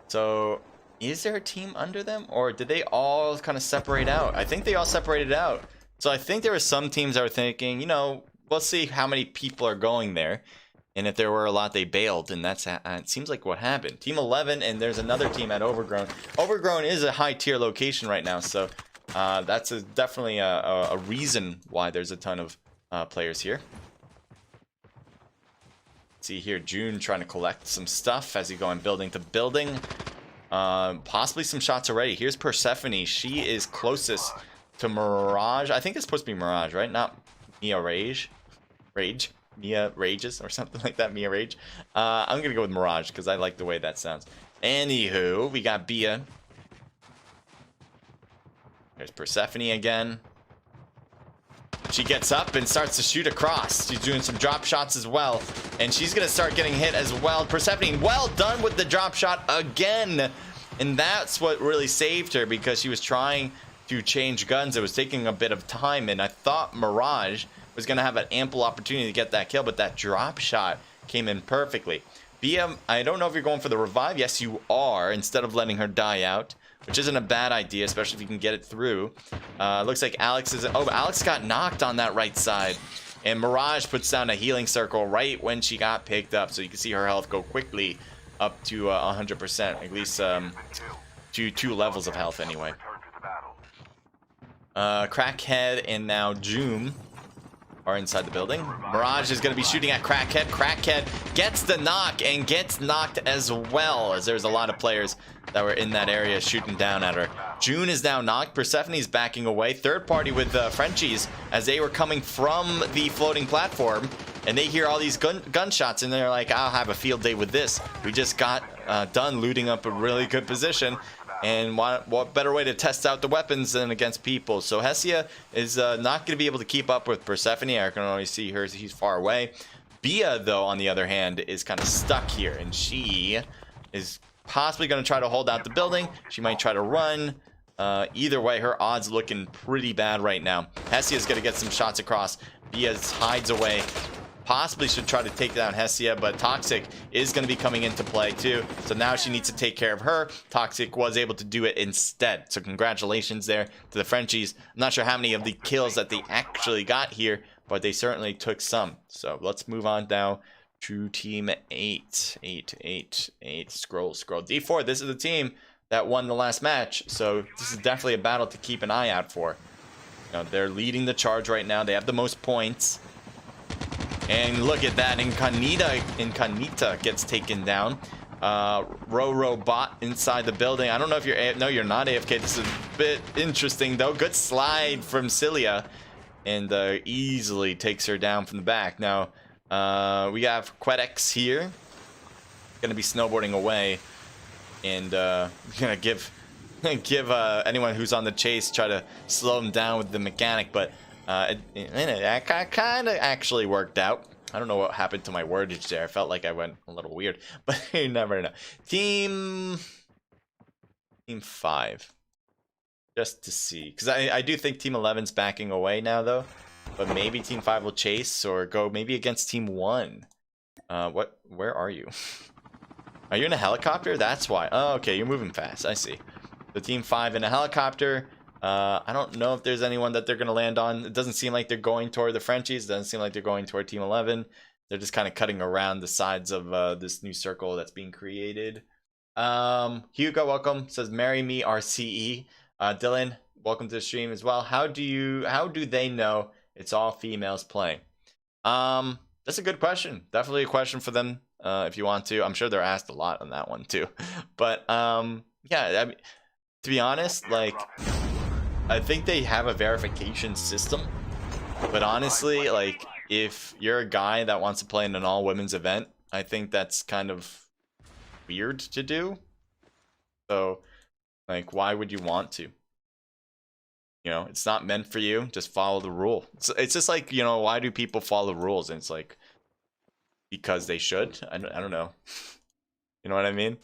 Speaker 1: So, is there a team under them? Or did they all kind of separate out? I think they all separated out. So I think there were some teams that were thinking, you know, we'll see how many people are going there. And if there were a lot, they bailed. And that's it seems like what happened. Team 11, and there's another team at Overgrown. Overgrown is a high-tier location right now. So that's definitely a reason why there's a ton of players here. See here, June trying to collect some stuff as he going building to building. Possibly some shots already. Here's Persephone. She is closest to Mirage. I think it's supposed to be Mirage, right? Not Mia Rage. Mia Rages or something like that. Mia Rage. I'm gonna go with Mirage because I like the way that sounds. Anywho, we got Bia. There's Persephone again. She gets up and starts to shoot across. She's doing some drop shots as well. And she's going to start getting hit as well. Persephone, well done with the drop shot again. And that's what really saved her because she was trying to change guns. It was taking a bit of time. And I thought Mirage was going to have an ample opportunity to get that kill. But that drop shot came in perfectly. BM, I don't know if you're going for the revive. Yes, you are. Instead of letting her die out, which isn't a bad idea, especially if you can get it through. Looks like Alex is... Oh, Alex got knocked on that right side. And Mirage puts down a healing circle right when she got picked up. So you can see her health go quickly up to 100%. At least to 2 levels of health anyway. Crackhead and now Joom are inside the building. Mirage is going to be shooting at Crackhead. Crackhead gets the knock and gets knocked as well, as there's a lot of players that were in that area shooting down at her. June is now knocked. Persephone's backing away. Third party with Frenchies as they were coming from the floating platform, and they hear all these gunshots, and they're like, I'll have a field day with this. We just got done looting up a really good position. And what better way to test out the weapons than against people? So Hesia is not going to be able to keep up with Persephone. I can only see her. He's far away. Bia, though, on the other hand, is kind of stuck here. And she is possibly going to try to hold out the building. She might try to run. Either way, her odds looking pretty bad right now. Hesia is going to get some shots across. Bia hides away. Possibly should try to take down Hesia, but Toxic is going to be coming into play too. So now she needs to take care of her. Toxic was able to do it instead. So congratulations there to the Frenchies. I'm not sure how many of the kills that they actually got here, but they certainly took some. So let's move on now to Team 8. 8. Scroll. D4, this is the team that won the last match. So this is definitely a battle to keep an eye out for. You know, they're leading the charge right now. They have the most points. And look at that, Incognita gets taken down. Bot inside the building. I don't know if you're... No, you're not AFK. This is a bit interesting, though. Good slide from Cilia. And easily takes her down from the back. Now, we have Quedex here. Going to be snowboarding away. And going to give anyone who's on the chase, try to slow him down with the mechanic. But... it kind of actually worked out. I don't know what happened to my wordage there. I felt like I went a little weird, but you never know. Team 5, just to see, because I do think Team 11's backing away now, though. But maybe Team 5 will chase or go maybe against Team 1. Where are you? Are you in a helicopter? That's why. Oh, okay, you're moving fast. I see. The Team 5 in a helicopter. I don't know if there's anyone that they're going to land on. It doesn't seem like they're going toward the Frenchies. It doesn't seem like they're going toward Team 11. They're just kind of cutting around the sides of this new circle that's being created. Hugo, welcome. Says, marry me, RCE. Dylan, welcome to the stream as well. How do they know it's all females playing? That's a good question. Definitely a question for them if you want to. I'm sure they're asked a lot on that one too. But yeah, I mean, to be honest, like I think they have a verification system. But honestly, like if you're a guy that wants to play in an all-women's event, I think that's kind of weird to do. So like why would you want to? You know, it's not meant for you. Just follow the rule. It's just like, you know, why do people follow rules? And it's like, because they should. I don't know. You know what I mean?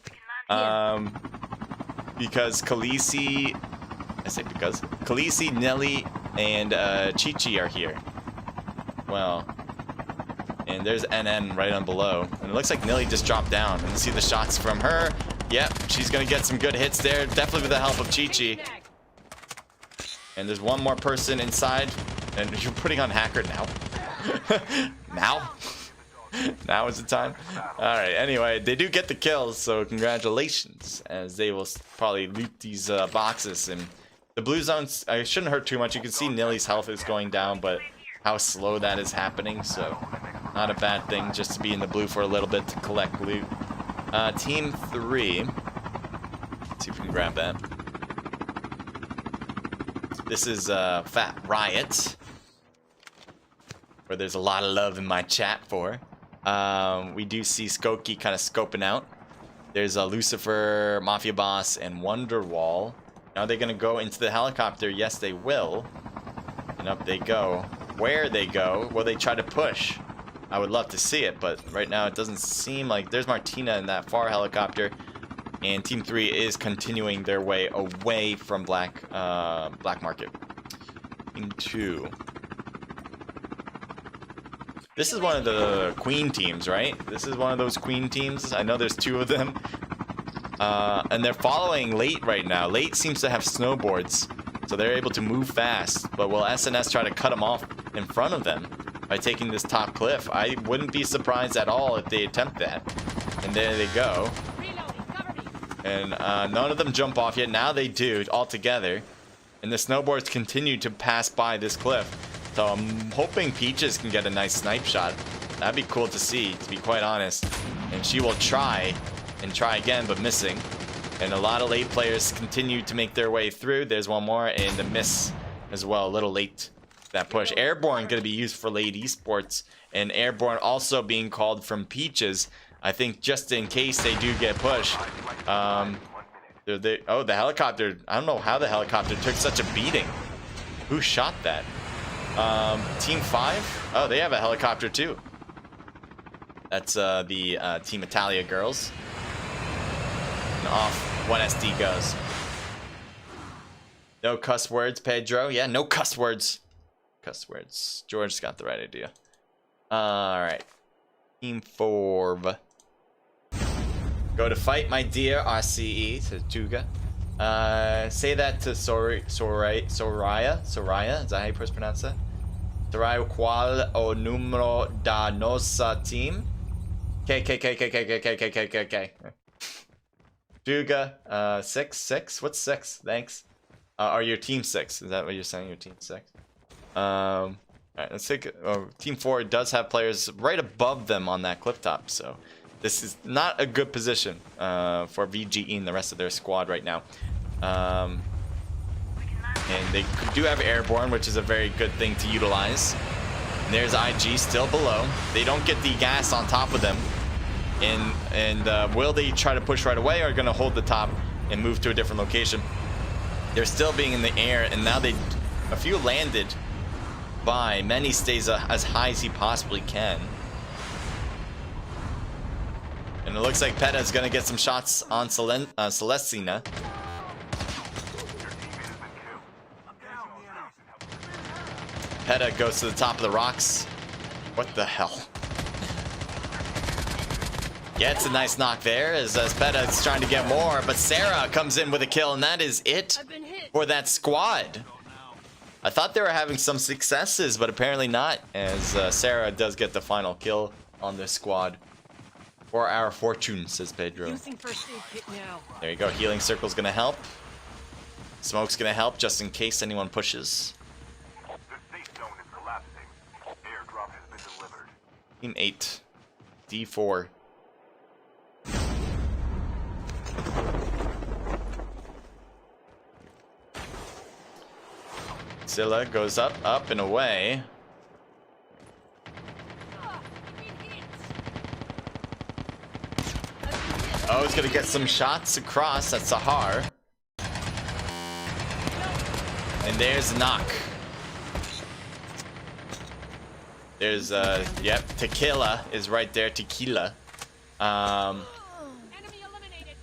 Speaker 1: Because Khaleesi, I say because Khaleesi, Nelly, and Chi-Chi are here. Well, and there's NN right on below, and it looks like Nelly just dropped down. And you see the shots from her. Yep, she's gonna get some good hits there. Definitely with the help of Chi-Chi. And there's one more person inside. And you're putting on hacker now. Now? Now is the time? Alright, anyway, they do get the kills, so congratulations. As they will probably loot these boxes. And the blue zones, I shouldn't hurt too much. You can see Nilly's health is going down, but how slow that is happening. So, not a bad thing just to be in the blue for a little bit to collect loot. Team 3. Let's see if we can grab that. This is Fat Riot, where there's a lot of love in my chat for. We do see Skokie kind of scoping out. There's a Lucifer, Mafia Boss, and Wonderwall. Now they're going to go into the helicopter. Yes, they will. And up they go. Where they go, will they try to push? I would love to see it, but right now it doesn't seem like... There's Martina in that far helicopter. And Team 3 is continuing their way away from Black Market. Team 2. This is one of the queen teams, right? This is one of those queen teams. I know there's 2 of them. And they're following Late right now. Late seems to have snowboards, so they're able to move fast. But will SNS try to cut them off in front of them by taking this top cliff? I wouldn't be surprised at all if they attempt that. And there they go. And none of them jump off yet. Now they do, all together. And the snowboards continue to pass by this cliff. So I'm hoping Peaches can get a nice snipe shot. That'd be cool to see, to be quite honest. And she will try, and try again, but missing. And a lot of late players continue to make their way through. There's one more, and a miss as well. A little late, that push. Airborne going to be used for late esports. And Airborne also being called from Peaches. I think just in case they do get pushed. Oh, the helicopter. I don't know how the helicopter took such a beating. Who shot that? Team 5? Oh, they have a helicopter too. That's the Team Italia girls. And off 1SD goes. No cuss words, Pedro. Yeah, no cuss words. Cuss words. George's got the right idea. Alright. Team 4. Go to fight, my dear RCE, to Tuga. Say that to Soraya. Soraya? Is that how you pronounce that? Soraya, qual o numero da nossa team? K. Tuga, 6. What's 6? Thanks. Are your team 6? Is that what you're saying? Your team 6? Alright, let's take... Team 4 does have players right above them on that cliff top, so... This is not a good position for VGE and the rest of their squad right now. And they do have Airborne, which is a very good thing to utilize. And there's IG still below. They don't get the gas on top of them. And will they try to push right away, or are going to hold the top and move to a different location? They're still being in the air, and now a few landed by. Many stays as high as he possibly can. And it looks like Peta is going to get some shots on Celestina. Peta goes to the top of the rocks. What the hell? Gets a nice knock there as Peta is trying to get more. But Sarah comes in with a kill, and that is it for that squad. I thought they were having some successes, but apparently not, as Sarah does get the final kill on this squad. For our fortune, says Pedro. There you go. Healing circle's gonna help. Smoke's gonna help just in case anyone pushes. Team 8. D4. Zilla goes up, up, and away. Oh, he's gonna get some shots across at Sahar. And there's knock. There's yep, Tequila is right there. Tequila. Enemy eliminated.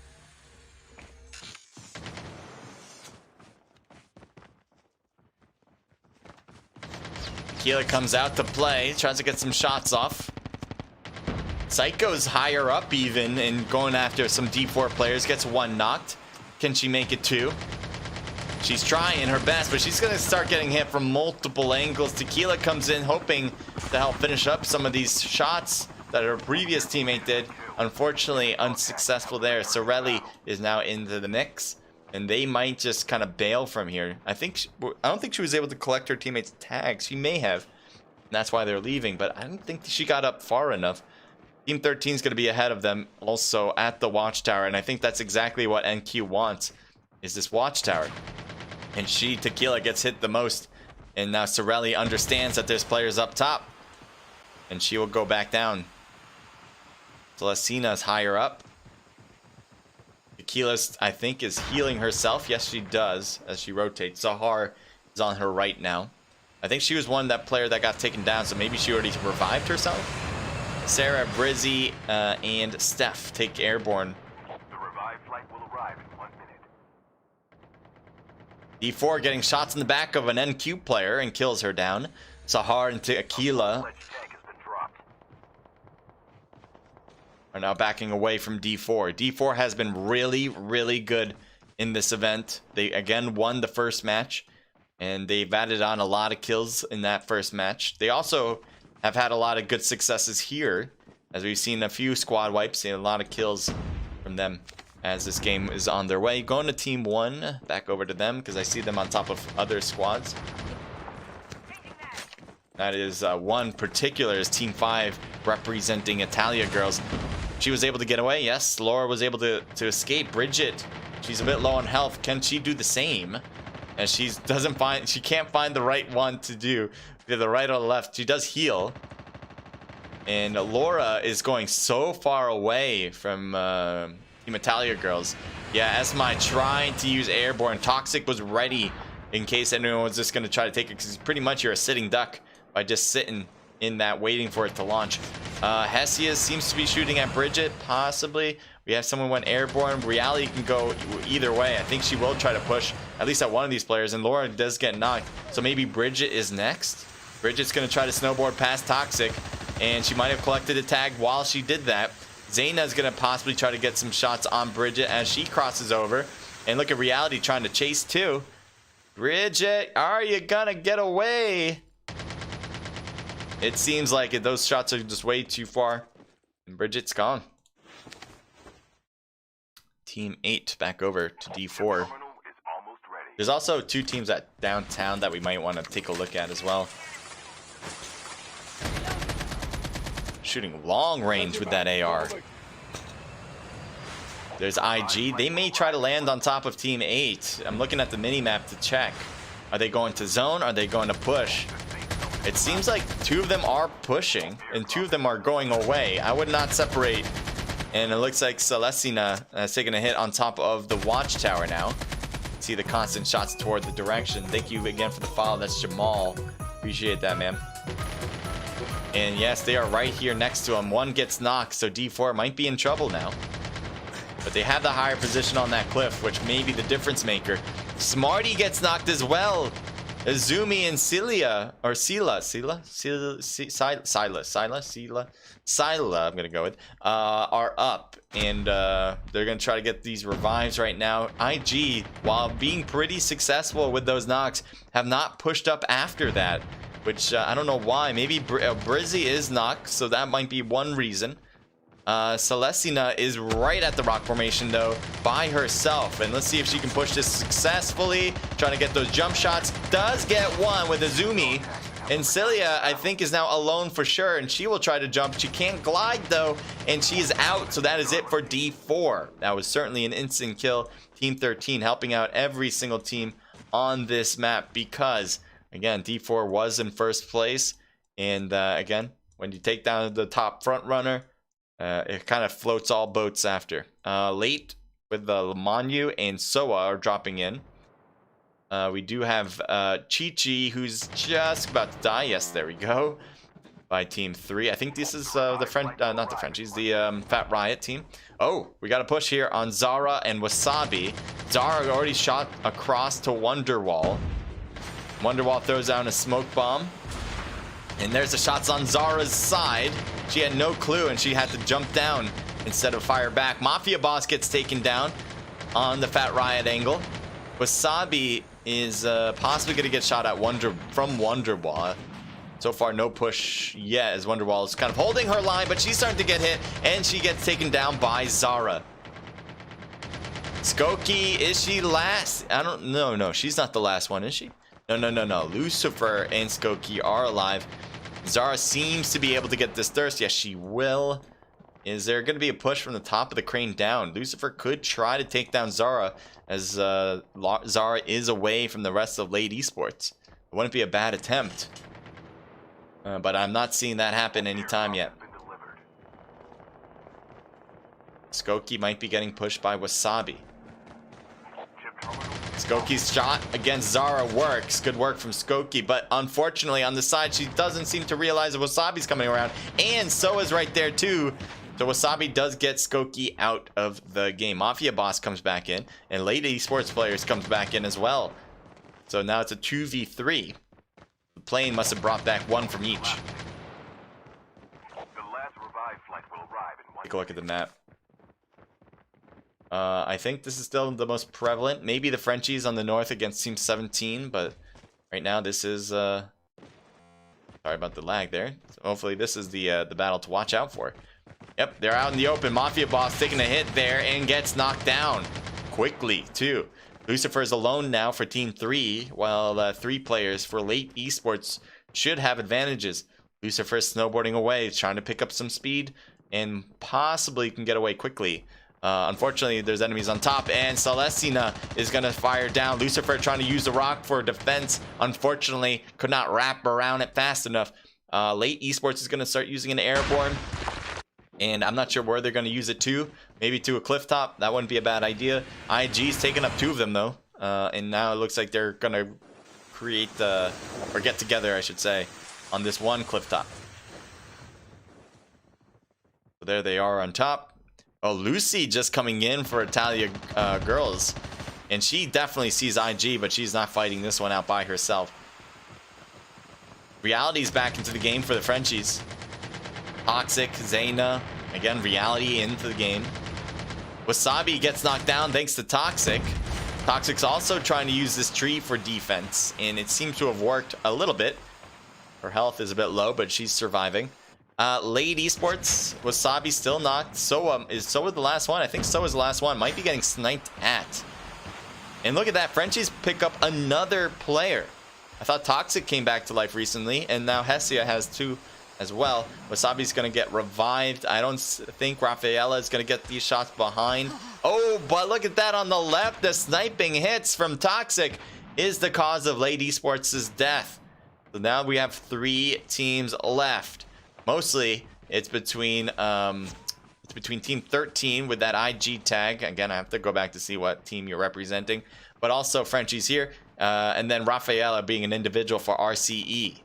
Speaker 1: Tequila comes out to play, tries to get some shots off. Psycho's higher up even and going after some D4 players, gets one knocked. Can she make it two? She's trying her best, but she's gonna start getting hit from multiple angles. Tequila comes in hoping to help finish up some of these shots that her previous teammate did. Unfortunately, unsuccessful there. Sorelli is now into the mix, and they might just kind of bail from here. I don't think she was able to collect her teammates' tags. She may have, and that's why they're leaving, but I don't think she got up far enough. Team 13 is going to be ahead of them also at the watchtower, and I think that's exactly what NQ wants, is this watchtower. And Tequila gets hit the most, and now Sorelli understands that there's players up top, and she will go back down. Celestina is higher up. Tequila, I think, is healing herself. Yes, she does, as she rotates. Zahar is on her right now. I think she was that player that got taken down, so maybe she already revived herself. Sarah, Brizzy, and Steph take airborne.
Speaker 2: The revived flight will arrive in 1 minute.
Speaker 1: D4 getting shots in the back of an NQ player and kills her down. Sahar and Tequila are now backing away from D4. D4 has been really, really good in this event. They again won the first match, and they've added on a lot of kills in that first match. They also have had a lot of good successes here, as we've seen a few squad wipes and a lot of kills from them as this game is on their way. Going to team 1, back over to them because I see them on top of other squads. That is one particular is team 5 representing Italia girls. She was able to get away. Yes, Laura was able to escape. Bridget, she's a bit low on health. Can she do the same? And she can't find the right one to do. Either the right or the left. She does heal. And Laura is going so far away from Team Italia girls. Yeah, Esmai trying to use airborne. Toxic was ready in case anyone was just going to try to take it, because pretty much you're a sitting duck by just sitting in that waiting for it to launch. Hesius seems to be shooting at Bridget, possibly. We have someone went airborne. Reality can go either way. I think she will try to push at least at one of these players, and Laura does get knocked. So maybe Bridget is next. Bridget's going to try to snowboard past Toxic, and she might have collected a tag while she did that. Zayna's going to possibly try to get some shots on Bridget as she crosses over. And look at Reality trying to chase too. Bridget, are you going to get away? It seems like those shots are just way too far. And Bridget's gone. Team 8 back over to D4. There's also 2 teams at downtown that we might want to take a look at as well. Shooting long range with that AR. There's IG. They may try to land on top of Team 8. I'm looking at the mini-map to check. Are they going to zone? Are they going to push? It seems like 2 of them are pushing and 2 of them are going away. I would not separate. And it looks like Celestina has taken a hit on top of the watchtower now. See the constant shots toward the direction. Thank you again for the follow. That's Jamal. Appreciate that, man. And yes, they are right here next to him. One gets knocked, so D4 might be in trouble now. But they have the higher position on that cliff, which may be the difference maker. Smarty gets knocked as well. Azumi and Sila, I'm gonna go with, are up, and they're gonna try to get these revives right now. IG, while being pretty successful with those knocks, have not pushed up after that, which I don't know why. Maybe Brizzy is knocked, so that might be one reason. Celestina is right at the rock formation though, by herself, and let's see if she can push this successfully. Trying to get those jump shots, does get one with Azumi. And Cilia, I think, is now alone for sure, and she will try to jump. She can't glide, though, and she's out, so that is it for D4. That was certainly an instant kill. Team 13 helping out every single team on this map because, again, D4 was in first place. And, again, when you take down the top front runner, it kind of floats all boats after. Late with the Lamanu and Soa are dropping in. We do have Chi-Chi, who's just about to die. Yes, there we go. By Team 3. I think this is the French, not the Frenchies, the Fat Riot team. Oh, we got a push here on Zara and Wasabi. Zara already shot across to Wonderwall. Wonderwall throws down a smoke bomb. And there's the shots on Zara's side. She had no clue and she had to jump down instead of fire back. Mafia Boss gets taken down on the Fat Riot angle. Wasabi is possibly going to get shot at from Wonderwall. So far, no push yet as Wonderwall is kind of holding her line, but she's starting to get hit, and she gets taken down by Zara. Skokie, is she last? I don't know. No, she's not the last one, is she? No. Lucifer and Skokie are alive. Zara seems to be able to get this thirst. Yes, she will. Is there going to be a push from the top of the crane down? Lucifer could try to take down Zara, as Zara is away from the rest of late esports. It wouldn't be a bad attempt. But I'm not seeing that happen anytime yet. Skokie might be getting pushed by Wasabi. Skokie's shot against Zara works. Good work from Skokie, but unfortunately on the side she doesn't seem to realize that Wasabi's coming around, and so is right there too. So Wasabi does get Skokie out of the game. Mafia Boss comes back in, and late esports players comes back in as well. So now it's a 2v3. The plane must have brought back one from each. Take a look at the map. I think this is still the most prevalent. Maybe the Frenchies on the north against Team 17, but right now this is... sorry about the lag there. So hopefully this is the battle to watch out for. Yep, they're out in the open. Mafia Boss taking a hit there and gets knocked down quickly, too. Lucifer is alone now for Team 3, while 3 players for late esports should have advantages. Lucifer is snowboarding away, trying to pick up some speed, and possibly can get away quickly. Unfortunately, there's enemies on top, and Celestina is going to fire down. Lucifer trying to use the rock for defense. Unfortunately, could not wrap around it fast enough. Late esports is going to start using an airborne, and I'm not sure where they're going to use it to. Maybe to a cliff top. That wouldn't be a bad idea. IG's taking up 2 of them, though. And now it looks like they're going to create or get together, I should say, on this one cliff top. So there they are on top. Oh, Lucy just coming in for Italia girls. And she definitely sees IG, but she's not fighting this one out by herself. Reality's back into the game for the Frenchies. Toxic, Zayna. Again, Reality into the game. Wasabi gets knocked down thanks to Toxic. Toxic's also trying to use this tree for defense, and it seems to have worked a little bit. Her health is a bit low, but she's surviving. Late esports, Wasabi still knocked. Is Soa the last one? I think Soa's the last one. Might be getting sniped at. And look at that, Frenchies pick up another player. I thought Toxic came back to life recently, and now Hesia has 2 as well. Wasabi's gonna get revived. I don't think Rafaela is gonna get these shots behind. Oh, but look at that on the left. The sniping hits from Toxic is the cause of late esports' death. So now we have 3 teams left. Mostly it's between Team 13 with that IG tag. Again, I have to go back to see what team you're representing, but also Frenchies here, and then Rafaela being an individual for RCE.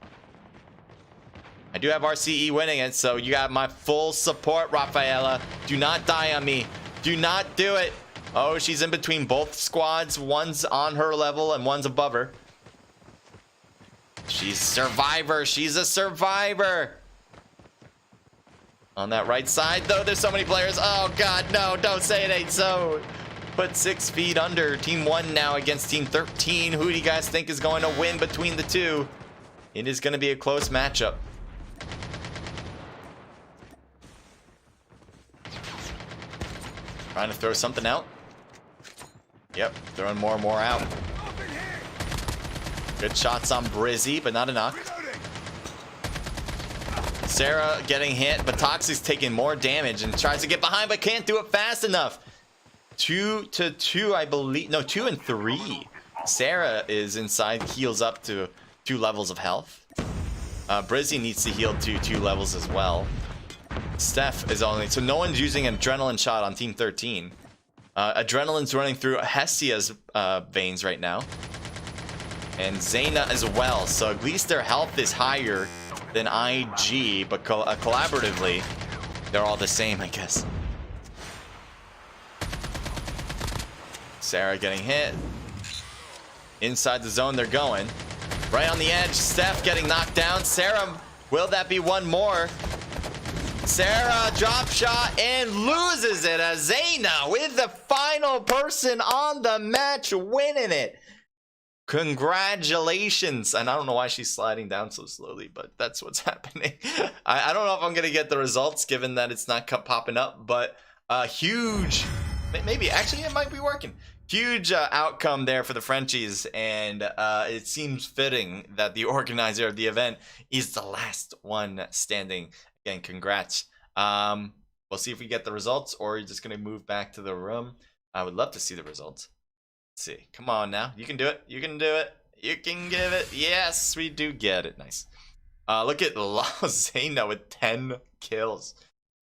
Speaker 1: I do have RCE winning it, so you got my full support, Rafaela. Do not die on me. Do not do it. Oh, she's in between both squads. One's on her level and one's above her. She's a survivor. She's a survivor. On that right side, though, there's so many players. Oh, God, no. Don't say it ain't so. Put 6 feet under. Team 1 now against Team 13. Who do you guys think is going to win between the 2? It is going to be a close matchup. Trying to throw something out. Yep, throwing more and more out. Good shots on Brizzy, but not enough. Sarah getting hit, but Toxic's taking more damage and tries to get behind, but can't do it fast enough. 2-2, I believe. No, 2 and 3. Sarah is inside, heals up to 2 levels of health. Brizzy needs to heal to 2 levels as well. Steph is only, so no one's using an adrenaline shot on Team 13. Adrenaline's running through Hestia's veins right now. And Zayna as well, so at least their health is higher than IG, but collaboratively, they're all the same, I guess. Sarah getting hit. Inside the zone they're going. Right on the edge, Steph getting knocked down. Sarah, will that be one more? Sarah drop shot and loses it as Zayna with the final person on the match winning it. Congratulations. And I don't know why she's sliding down so slowly, but that's what's happening. I don't know if I'm going to get the results given that it's not popping up, but huge, maybe actually it might be working. Huge outcome there for the Frenchies, and it seems fitting that the organizer of the event is the last one standing. Again, congrats. We'll see if we get the results, or you're just going to move back to the room. I would love to see the results. Let's see. Come on now. You can do it. You can do it. You can give it. Yes, we do get it. Nice. Look at Zayna with 10 kills.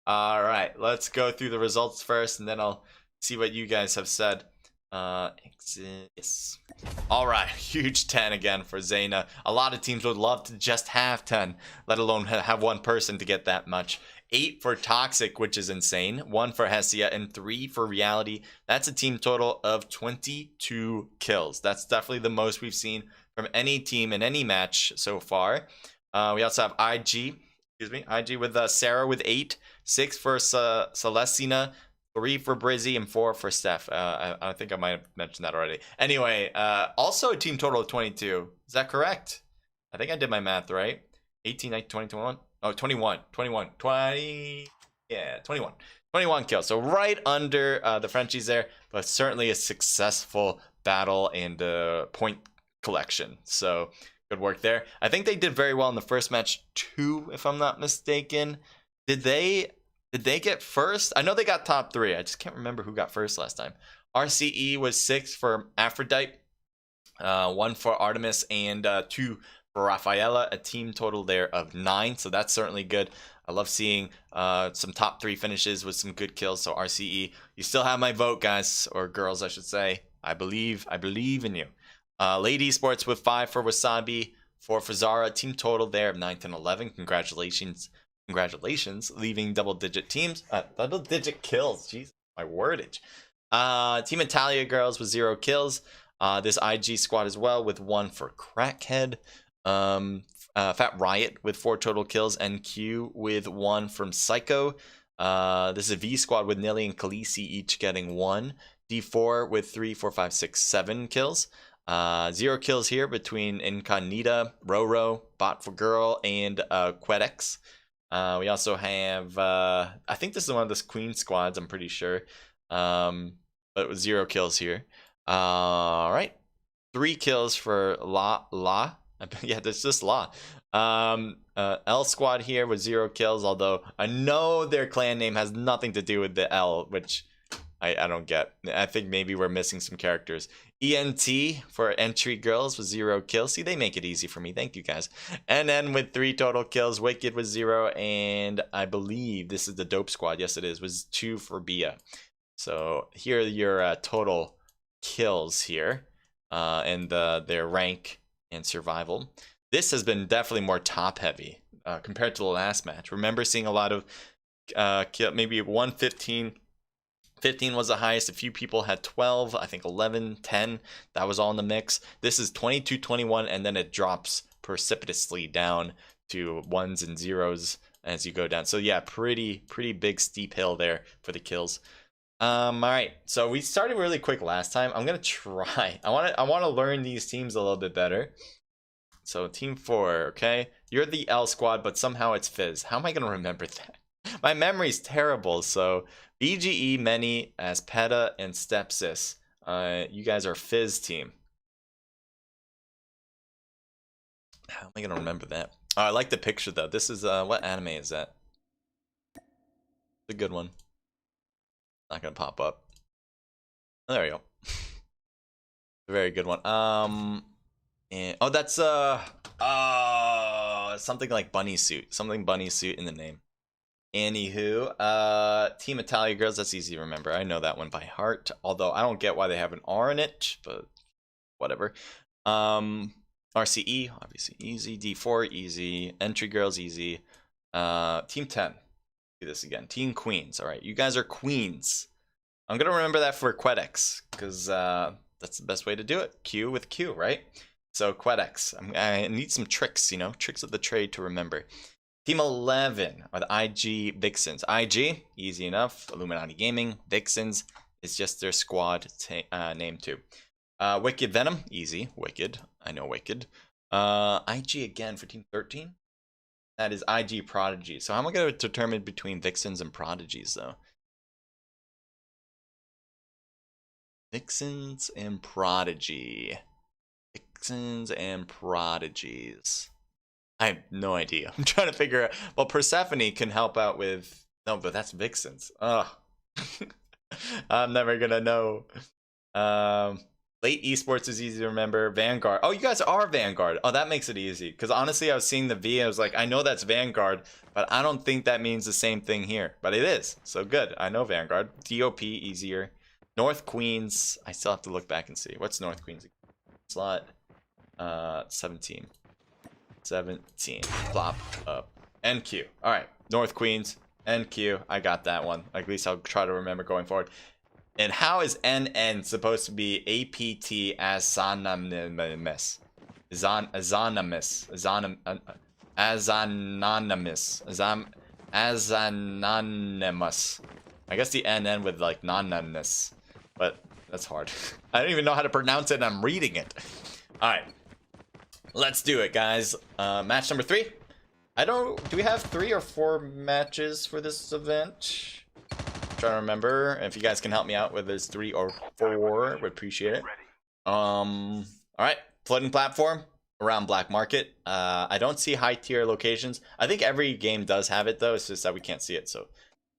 Speaker 1: All right, let's go through the results first, and then I'll see what you guys have said. Yes. All right, huge 10 again for Zayna. A lot of teams would love to just have 10, let alone have one person to get that much. 8 for Toxic, which is insane. 1 for Hestia and 3 for Reality. That's a team total of 22 kills. That's definitely the most we've seen from any team in any match so far. We also have IG with Sarah with 8, 6 for Celestina, 3 for Brizzy, and 4 for Steph. I think I might have mentioned that already. Anyway, also a team total of 22. Is that correct? I think I did my math right. 18, 19, 20, 21. Oh, 21. 21 kills. So right under the Frenchies there, but certainly a successful battle and point collection. So good work there. I think they did very well in the first match too, if I'm not mistaken. Did they get first? I know they got top 3. I just can't remember who got first last time. RCE was 6 for Aphrodite, 1 for Artemis, and 2 for Rafaela. A team total there of 9. So that's certainly good. I love seeing some top 3 finishes with some good kills. So RCE, you still have my vote, guys, or girls, I should say. I believe in you. Lady Esports with 5 for Wasabi, 4 for Zara. Team total there of 9 and 11. Congratulations, leaving double-digit teams, double-digit kills. Jeez, my wordage. Team Italia girls with 0 kills. This IG squad as well with 1 for Crackhead. Fat Riot with 4 total kills. NQ with 1 from Psycho. This is a V squad with Nilly and Khaleesi each getting 1. D4 with 3, 4, 5, 6, 7 kills. 0 kills here between Incognita, Roro, Bot for Girl, and Quedex. We also have, I think this is one of the Queen squads, I'm pretty sure. But with 0 kills here. All right. 3 kills for La. Yeah, there's just La. L squad here with 0 kills, although I know their clan name has nothing to do with the L, which I don't get. I think maybe we're missing some characters. ENT for Entry Girls with 0 kills. See, they make it easy for me. Thank you, guys. And then with 3 total kills, Wicked with 0. And I believe this is the Dope Squad. Yes, it is. Was 2 for Bia. So here are your total kills here. And their rank and survival. This has been definitely more top-heavy compared to the last match. Remember seeing a lot of maybe 115. 15 was the highest. A few people had 12, I think 11, 10. That was all in the mix. This is 22, 21, and then it drops precipitously down to 1s and 0s as you go down. So yeah, pretty big steep hill there for the kills. All right, so we started really quick last time. I'm gonna try. I want to learn these teams a little bit better. So team 4, okay? You're the L squad, but somehow it's Fizz. How am I gonna remember that? My memory's terrible. So BGE, Many, Aspeta, and Stepsis. You guys are Fizz team. How am I gonna remember that? Oh, I like the picture though. This is what anime is that? It's a good one. Not gonna pop up. Oh, there we go. A very good one. And, oh, that's something like bunny suit. Something bunny suit in the name. Anywho, Team Italia Girls, that's easy to remember. I know that one by heart. Although I don't get why they have an R in it, but whatever. RCE, obviously easy. D4, easy. Entry Girls, easy. Team 10. Do this again. Team Queens. Alright, you guys are queens. I'm gonna remember that for Quedex, because that's the best way to do it. Q with Q, right? So Quedex. I need some tricks, you know, tricks of the trade to remember. Team 11 are the IG Vixens. IG, easy enough. Illuminati Gaming. Vixens is just their squad name too. Wicked Venom, easy. Wicked, I know Wicked. IG again for Team 13. That is IG Prodigy. So how am I going to determine between Vixens and Prodigies though? Vixens and Prodigy. Vixens and Prodigies. I have no idea. I'm trying to figure out. Well, Persephone can help out with. No, but that's Vixens. Ugh. I'm never gonna know. Late Esports is easy to remember. Vanguard. Oh, you guys are Vanguard. Oh, that makes it easy. Because honestly, I was seeing the V. I was like, I know that's Vanguard, but I don't think that means the same thing here. But it is. So good. I know Vanguard. DOP, easier. North Queens. I still have to look back and see. What's North Queens? Slot 17. 17. Plop up. NQ. Alright. North Queens. NQ. I got that one. At least I'll try to remember going forward. And how is NN supposed to be APT as synonymous? As anonymous. I guess the NN with like non-ness. But that's hard. I don't even know how to pronounce it and I'm reading it. Alright. Let's do it, guys. Match number 3. Do we have 3 or 4 matches for this event? I'm trying to remember. If you guys can help me out with this 3 or 4, would appreciate it. Alright, floating platform around Black Market. I don't see high tier locations. I think every game does have it though, it's just that we can't see it, so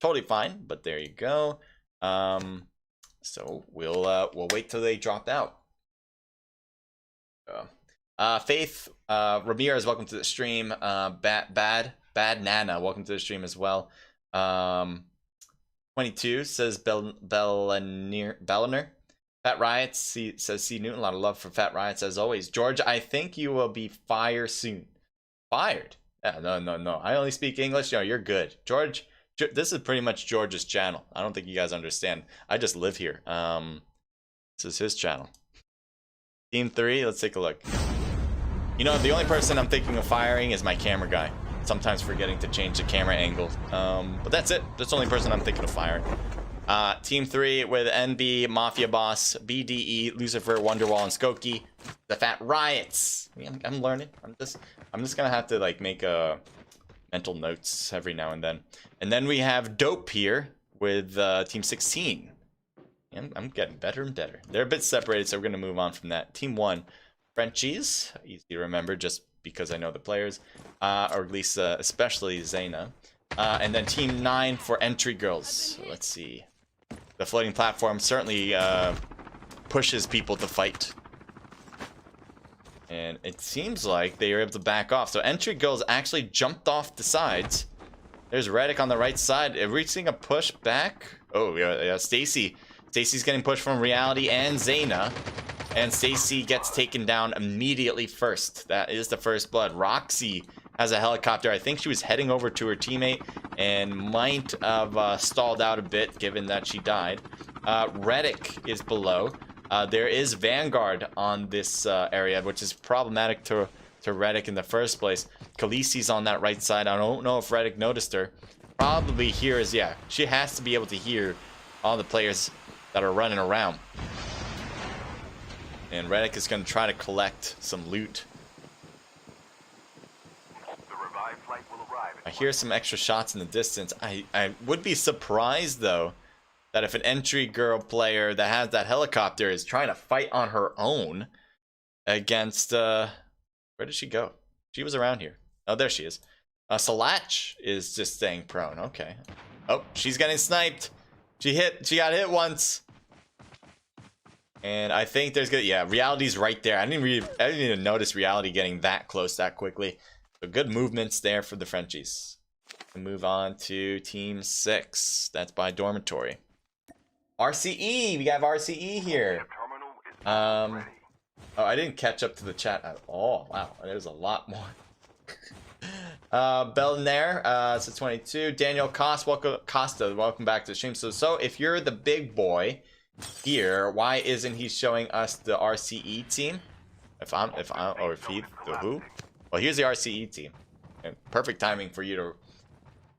Speaker 1: totally fine, but there you go. So we'll wait till they drop out. Faith Ramirez, welcome to the stream. Bad Nana, welcome to the stream as well. 22 says Belliner. Fat Riots says C Newton, a lot of love for Fat Riots as always. George, I think you will be fired soon. Fired? Yeah, no. I only speak English. No, you're good. George, this is pretty much George's channel. I don't think you guys understand. I just live here. This is his channel. Team 3, let's take a look. You know, the only person I'm thinking of firing is my camera guy. Sometimes forgetting to change the camera angle. But that's it. That's the only person I'm thinking of firing. Team 3 with NB, Mafia Boss, BDE, Lucifer, Wonderwall, and Skokie. The Fat Riots. I'm learning. I'm just gonna have to like make mental notes every now and then. And then we have Dope here with Team 16. I'm getting better and better. They're a bit separated, so we're gonna move on from that. Team 1, Frenchies, easy to remember just because I know the players, or at least especially Zaina. And then Team 9 for Entry Girls. So let's see. The floating platform certainly pushes people to fight. And it seems like they are able to back off. So Entry Girls actually jumped off the sides. There's Reddick on the right side. Are we seeing a push back? Oh, yeah, Stacy. Stacy's getting pushed from Reality and Zaina. And Stacy gets taken down immediately first. That is the first blood. Roxy has a helicopter. I think she was heading over to her teammate and might have stalled out a bit given that she died. Reddick is below. There is Vanguard on this area, which is problematic to Reddick in the first place. Khaleesi's on that right side. I don't know if Reddick noticed her. Probably hears, yeah. She has to be able to hear all the players that are running around. And Reddick is going to try to collect some loot.
Speaker 2: The revived flight will arrive.
Speaker 1: I hear some extra shots in the distance. I would be surprised, though, that if an entry girl player that has that helicopter is trying to fight on her own against... where did she go? She was around here. Oh, there she is. Salach is just staying prone. Okay. Oh, she's getting sniped. She got hit once. And I think there's good. Yeah, Reality's right there. I didn't even notice Reality getting that close that quickly. So good movements there for the Frenchies. We move on to Team 6. That's by Dormitory. RCE. We have RCE here. Oh, I didn't catch up to the chat at all. Wow, there's a lot more. Belnair, so 22. Daniel Costa, welcome back to the stream. So if you're the big boy here, why isn't he showing us the RCE team? If he the who? Well, here's the RCE team. And perfect timing for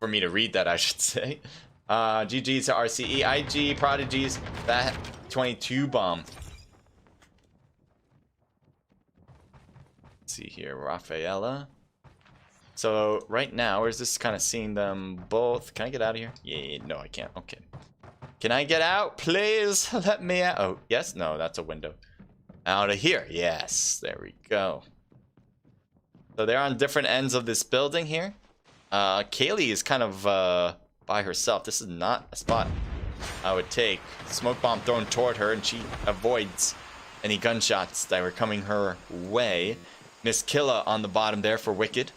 Speaker 1: me to read that, I should say. GG to RCE, IG Prodigies, that 22 bomb. Let's see here, Rafaela. So right now, we're just kind of seeing them both. Can I get out of here? Yeah, no, I can't. Okay. Can I get out, please? Let me out. Oh, yes? No, that's a window. Out of here. Yes, there we go. So they're on different ends of this building here. Kaylee is kind of by herself. This is not a spot I would take. Smoke bomb thrown toward her, and she avoids any gunshots that were coming her way. Miss Killa on the bottom there for Wicked.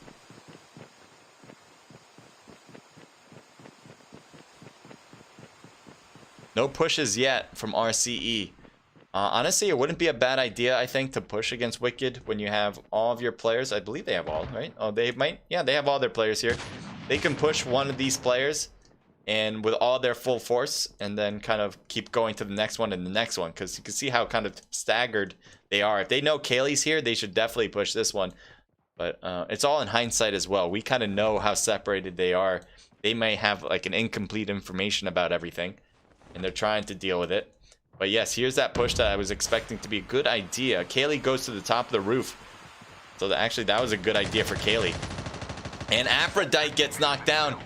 Speaker 1: No pushes yet from RCE. Honestly, it wouldn't be a bad idea, I think, to push against Wicked when you have all of your players. I believe they have all, right? Oh, they might. Yeah, they have all their players here. They can push one of these players and with all their full force and then kind of keep going to the next one and the next one, because you can see how kind of staggered they are. If they know Kaylee's here, they should definitely push this one. But it's all in hindsight as well. We kind of know how separated they are. They may have like an incomplete information about everything, and they're trying to deal with it. But yes, here's that push that I was expecting to be a good idea. Kaylee goes to the top of the roof. So actually, that was a good idea for Kaylee. And Aphrodite gets knocked down.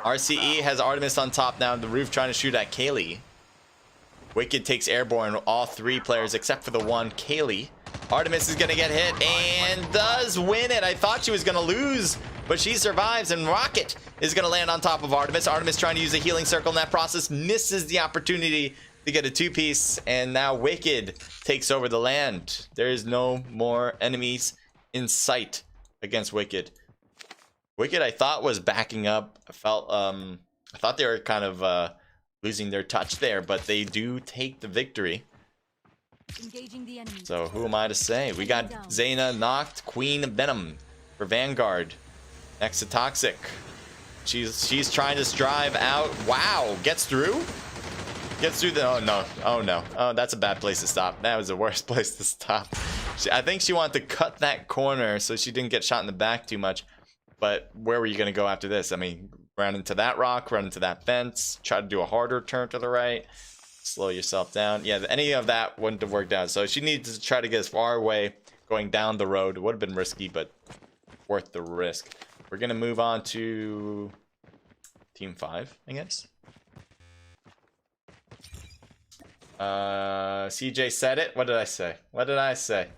Speaker 1: RCE has Artemis on top now, the roof, trying to shoot at Kaylee. Wicked takes airborne, all three players except for the one, Kaylee. Artemis is going to get hit and does win it. I thought she was going to lose, but she survives, and Rocket is going to land on top of Artemis. Artemis trying to use a healing circle in that process, misses the opportunity to get a two-piece, and now Wicked takes over the land. There is no more enemies in sight against Wicked. Wicked, I thought, was backing up. I thought they were kind of losing their touch there, but they do take the victory.
Speaker 3: Engaging the enemy.
Speaker 1: So who am I to say? We got Zayna knocked, Queen Venom for Vanguard next to Toxic. She's trying to strive out. Wow, gets through the oh no, that's a bad place to stop. That was the worst place to stop. I think she wanted to cut that corner so she didn't get shot in the back too much. But where were you going to go after this? I mean, run into that rock, run into that fence, try to do a harder turn to the right, slow yourself down. Yeah, any of that wouldn't have worked out. So she needed to try to get as far away going down the road. It would have been risky, but worth the risk. We're going to move on to Team 5, I guess. CJ said it. What did I say? What did I say?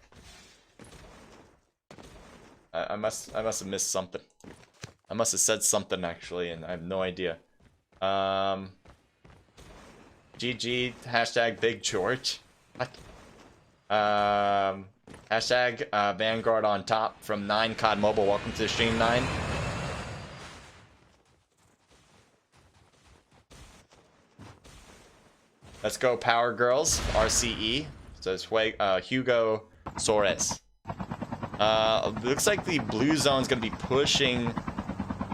Speaker 1: I must have missed something. I must have said something actually, and I have no idea. GG hashtag Big George. What? Hashtag Vanguard on top from 9 CoDMobile. Welcome to the stream, 9. Let's go, Power Girls. RCE. So it's Hugo Soares. Looks like the blue zone's gonna be pushing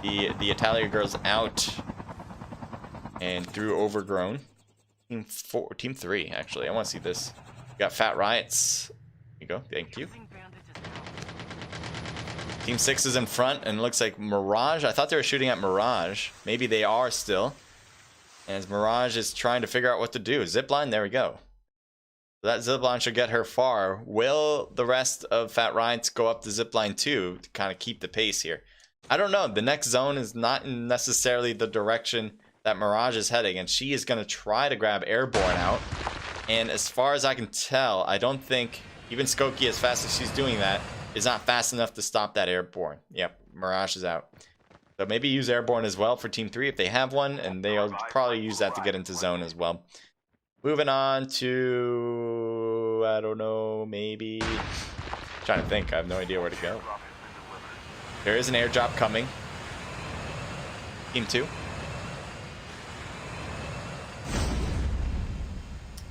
Speaker 1: the Italia girls out and through Overgrown. Team 3, actually. I want to see this. We got Fat Riots. Here you go. Thank you. Team 6 is in front, and it looks like Mirage. I thought they were shooting at Mirage. Maybe they are still. As Mirage is trying to figure out what to do. Zipline, there we go. That zipline should get her far. Will the rest of Fat Riots go up the zipline too to kind of keep the pace here? I don't know. The next zone is not necessarily the direction that Mirage is heading, and she is going to try to grab Airborne out. And as far as I can tell, I don't think even Skokie, as fast as she's doing that, is not fast enough to stop that airborne. Yep, Mirage is out. So maybe use airborne as well for Team 3 if they have one, and they'll probably use that to get into zone as well. Moving on to, I don't know, maybe... trying to think, I have no idea where to go. There is an airdrop coming. Team 2.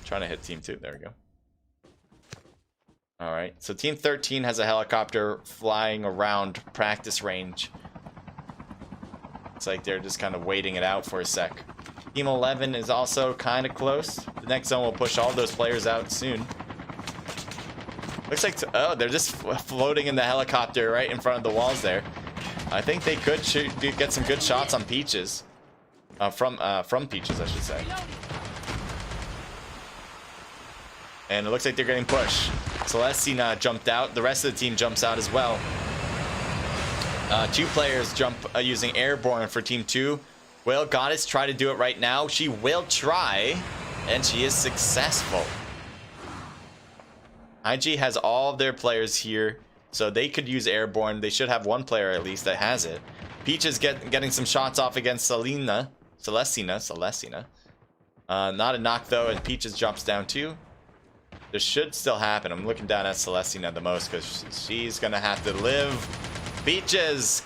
Speaker 1: Trying to hit Team 2, there we go. Alright, so Team 13 has a helicopter flying around practice range. It's like they're just kind of waiting it out for a sec. Team 11 is also kind of close. The next zone will push all those players out soon. Looks like, oh, they're just floating in the helicopter right in front of the walls there. I think they could get some good shots on Peaches. From Peaches, I should say. And it looks like they're getting pushed. Celestina jumped out. The rest of the team jumps out as well. 2 players jump using airborne for Team 2. Will Goddess try to do it right now? She will try, and she is successful. IG has all of their players here, so they could use airborne. They should have 1 player at least that has it. Peach is getting some shots off against Celestina. Not a knock though, and Peaches drops down too. This should still happen. I'm looking down at Celestina the most because she's gonna have to live. Peaches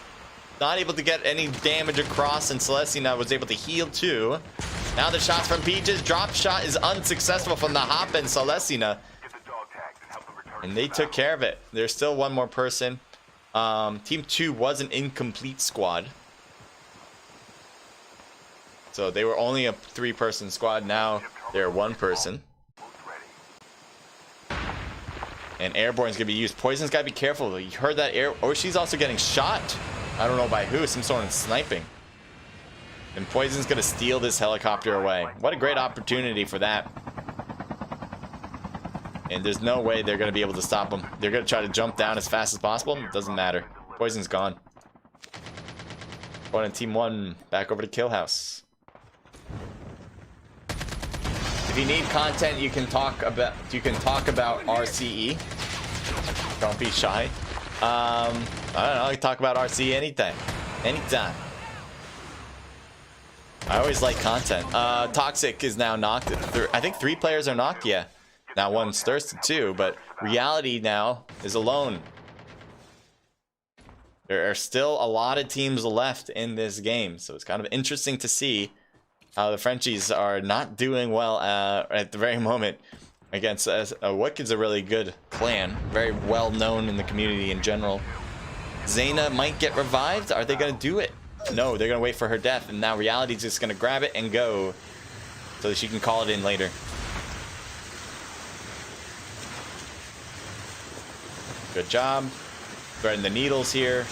Speaker 1: not able to get any damage across, and Celestina was able to heal too. Now the shots from Peaches. Drop shot is unsuccessful from the hop and Celestina. And they took care of it. There's still 1 more person. Team 2 was an incomplete squad. So they were only a 3-person squad. Now they're 1 person. And airborne's gonna be used. Poison's gotta be careful. You heard that air, or she's also getting shot. I don't know by who. Someone sniping. And Poison's gonna steal this helicopter away. What a great opportunity for that. And there's no way they're gonna be able to stop them. They're gonna try to jump down as fast as possible. It doesn't matter. Poison's gone. Going in Team 1 back over to Kill House. If you need content, you can talk about RCE. Don't be shy. I don't know. I can talk about RCE anything, anytime. I always like content. Toxic is now knocked. I think 3 players are knocked. Yeah. Now one's thirsted too, but Reality now is alone. There are still a lot of teams left in this game, so it's kind of interesting to see how the Frenchies are not doing well at the very moment against Wicked's a really good clan, very well known in the community in general. Zaina might get revived. Are they gonna do it? No, they're gonna wait for her death, and now Reality's just gonna grab it and go so that she can call it in later. Good job. Threading the needles here.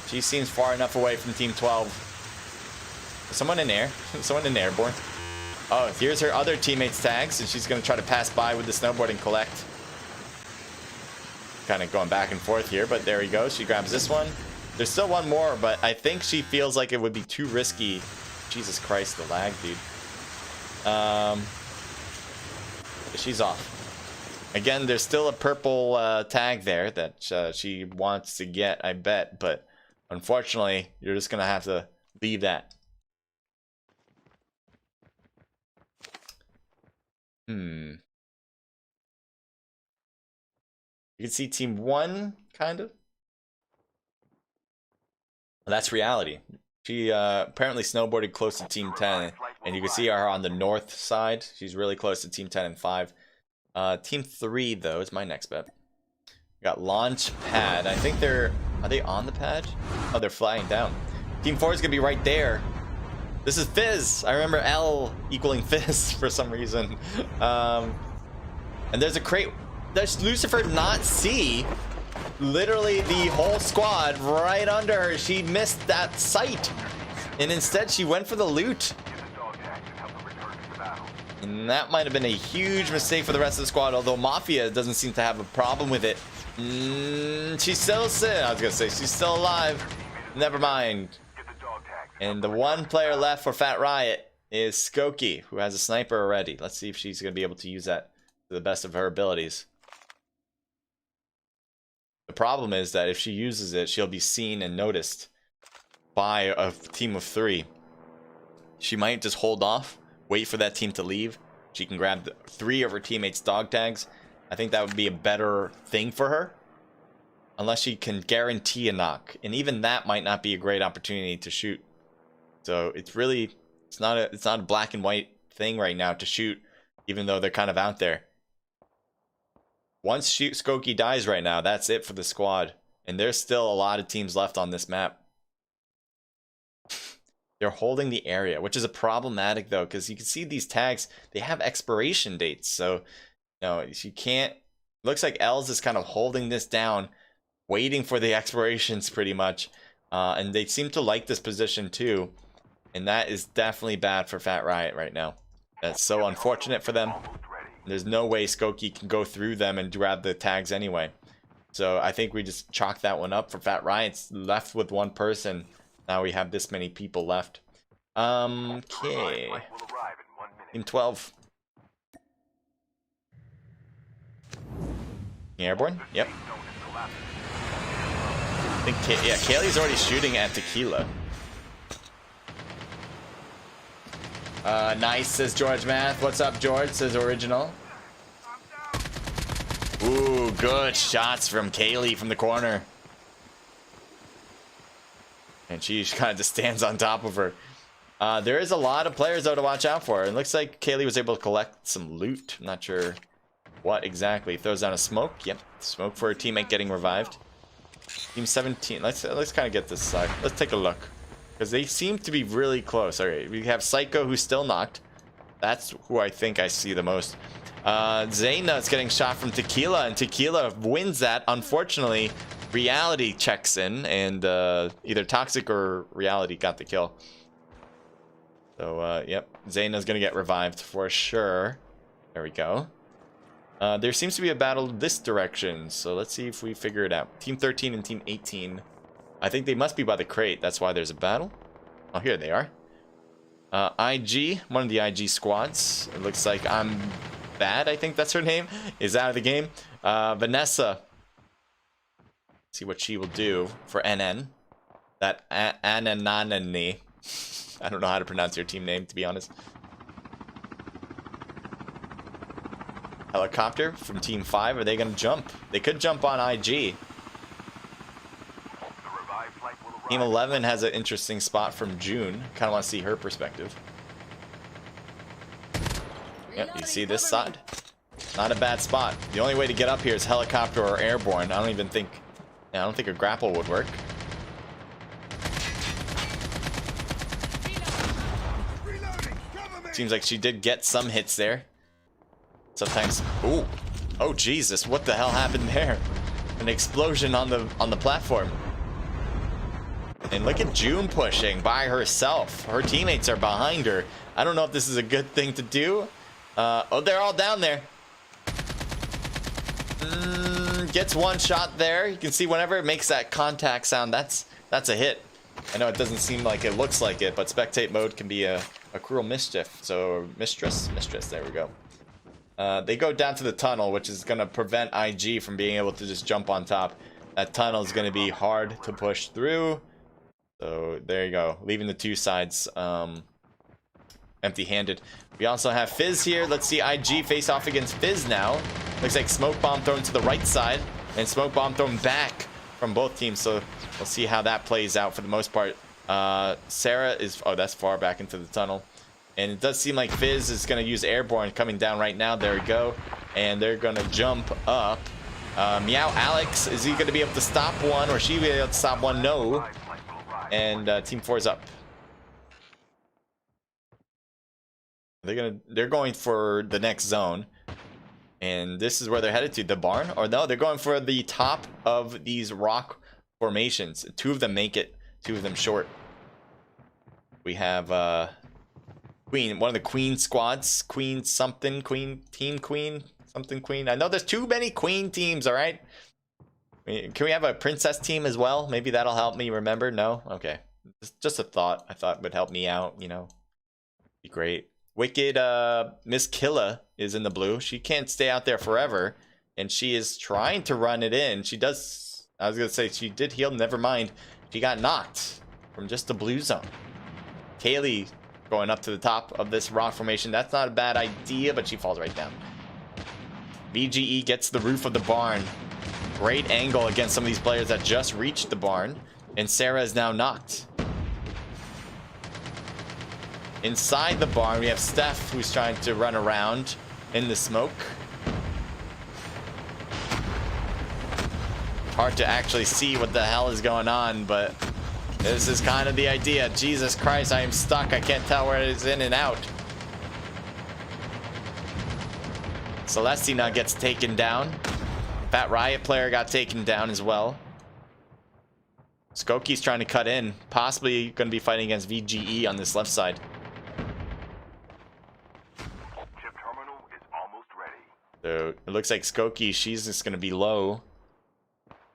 Speaker 1: She seems far enough away from Team 12. Someone in air. Someone in airborne. Oh, here's her other teammates' tags, and she's going to try to pass by with the snowboard and collect. Kind of going back and forth here, but there we go. She grabs this one. There's still 1 more, but I think she feels like it would be too risky. Jesus Christ, the lag, dude. She's off. Again, there's still a purple tag there that she wants to get, I bet. But unfortunately, you're just going to have to leave that. You can see Team 1, kind of. Well, that's Reality. She apparently snowboarded close to Team 10. And you can see her on the north side. She's really close to Team 10 and 5. Team 3 though is my next bet. We got launch pad. I think are they on the pad? Oh, they're flying down. Team 4 is gonna be right there. This is Fizz. I remember L equaling Fizz for some reason. And there's a crate. Does Lucifer not see literally the whole squad right under her? She missed that sight, and instead she went for the loot. And that might have been a huge mistake for the rest of the squad, although Mafia doesn't seem to have a problem with it. She's still I was gonna say she's still alive. Never mind. And the 1 player left for Fat Riot is Skokie, who has a sniper already. Let's see if she's gonna be able to use that to the best of her abilities. The problem is that if she uses it, she'll be seen and noticed by a team of 3. She might just hold off, wait for that team to leave. She can grab 3 of her teammates' dog tags. I think that would be a better thing for her. Unless she can guarantee a knock. And even that might not be a great opportunity to shoot. So it's really, it's not a black and white thing right now to shoot, even though they're kind of out there. Once Skokie dies right now, that's it for the squad. And there's still a lot of teams left on this map. They're holding the area, which is a problematic though, because you can see these tags, they have expiration dates. So, you can't, looks like Els is kind of holding this down, waiting for the expirations pretty much. And they seem to like this position too. And that is definitely bad for Fat Riot right now. That's so unfortunate for them. There's no way Skokie can go through them and grab the tags anyway. So I think we just chalk that one up for Fat Riot's left with 1 person. Now we have this many people left. Okay. Team 12. Airborne? Yep. I think, yeah, Kaylee's already shooting at Tequila. Nice, says George Math. What's up, George? Says Original. Ooh, good shots from Kaylee from the corner. And she kind of just stands on top of her. There is a lot of players, though, to watch out for. It looks like Kaylee was able to collect some loot. I'm not sure what exactly. Throws down a smoke. Yep, smoke for her teammate getting revived. Team 17. Let's kind of get this side. Let's take a look. Because they seem to be really close. Alright, we have Psycho, who's still knocked. That's who I think I see the most. Zayna is getting shot from Tequila, and Tequila wins that. Unfortunately, Reality checks in, and either Toxic or Reality got the kill. So, yep, Zayna's gonna get revived for sure. There we go. There seems to be a battle this direction, so let's see if we figure it out. Team 13 and Team 18. I think they must be by the crate. That's why there's a battle. Oh, here they are. IG, one of the IG squads. It looks like I'm Bad, I think that's her name, is out of the game. Vanessa. See what she will do for NN. That Ananani. I don't know how to pronounce your team name, to be honest. Helicopter from Team 5. Are they going to jump? They could jump on IG. Team 11 has an interesting spot from June. Kind of want to see her perspective. Yep, you see this side? Not a bad spot. The only way to get up here is helicopter or airborne. I don't think a grapple would work. Seems like she did get some hits there. Sometimes. Ooh. Oh Jesus! What the hell happened there? An explosion on the platform. And look at June pushing by herself. Her teammates are behind her. I don't know if this is a good thing to do. Oh, they're all down there. Gets one shot there. You can see whenever it makes that contact sound, that's a hit. I know it doesn't seem like it looks like it, but spectate mode can be a cruel mischief. So mistress, there we go. They go down to the tunnel, which is going to prevent IG from being able to just jump on top. That tunnel is going to be hard to push through. So there you go, leaving the two sides empty-handed. We also have Fizz here. Let's see IG face off against Fizz now. Looks like smoke bomb thrown to the right side and smoke bomb thrown back from both teams. So we'll see how that plays out for the most part. Sarah is, oh, that's far back into the tunnel. And it does seem like Fizz is going to use airborne coming down right now. There we go. And they're going to jump up. Meow Alex, is he going to be able to stop one, or she be able to stop one? No. And Team 4 is up. They're going for the next zone. And this is where they're headed to, the barn. Or no, they're going for the top of these rock formations. Two of them make it, two of them short. We have Queen, one of the Queen squads. Queen something, Queen, Team Queen, something Queen. I know there's too many Queen teams, all right? Can we have a Princess team as well? Maybe that'll help me remember. No? Okay. Just a thought I thought would help me out, you know. Be great. Wicked Miss Killa is in the blue. She can't stay out there forever, and she is trying to run it in. She does I was gonna say she did heal. Never mind. She got knocked from just the blue zone. Kaylee going up to the top of this rock formation. That's not a bad idea, but she falls right down. VGE gets the roof of the barn. Great angle against some of these players that just reached the barn. And Sarah is now knocked. Inside the barn, we have Steph, who's trying to run around in the smoke. Hard to actually see what the hell is going on, but this is kind of the idea. Jesus Christ, I am stuck. I can't tell where it is in and out. Celestina gets taken down. Fat Riot player got taken down as well. Skoki's trying to cut in. Possibly going to be fighting against VGE on this left side.
Speaker 2: Chip terminal is almost ready.
Speaker 1: So it looks like Skokie, she's just going to be low.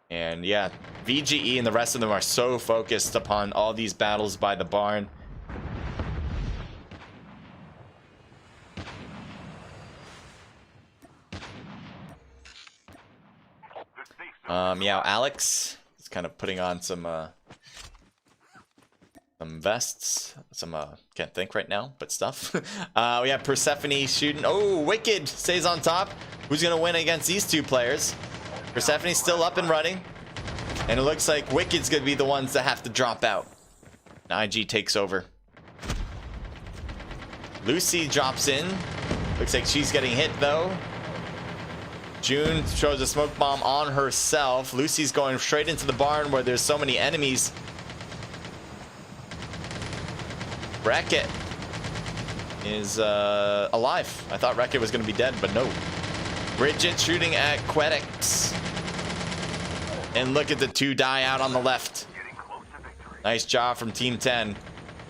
Speaker 1: And yeah, VGE and the rest of them are so focused upon all these battles by the barn. Yeah, Alex is kind of putting on some vests, can't think right now, but stuff. We have Persephone shooting. Oh, Wicked stays on top. Who's gonna win against these two players? Persephone's still up and running, and it looks like Wicked's gonna be the ones that have to drop out. IG takes over. Lucy drops in. Looks like she's getting hit though. June throws a smoke bomb on herself. Lucy's going straight into the barn where there's so many enemies. Racket is alive. I thought Racket was going to be dead, but no. Bridget shooting at Quedix. And look at the two die out on the left. Nice job from Team 10.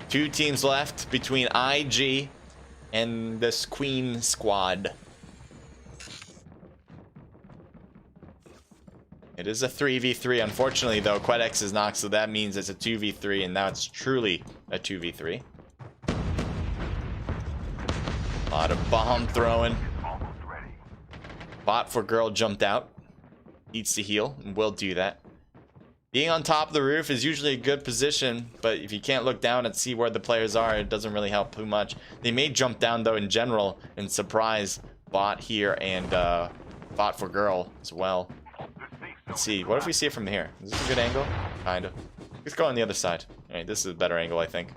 Speaker 1: Two teams left between IG and this Queen squad. It is a 3v3. Unfortunately, though, Quedix is knocked, so that means it's a 2v3, and now it's truly a 2v3. A lot of bomb throwing. Bot for girl jumped out. Needs to heal, and will do that. Being on top of the roof is usually a good position, but if you can't look down and see where the players are, it doesn't really help too much. They may jump down, though, in general, and surprise Bot here and Bot for girl as well. Let's see. What if we see it from here? Is this a good angle? Kind of. Let's go on the other side. All right, this is a better angle, I think.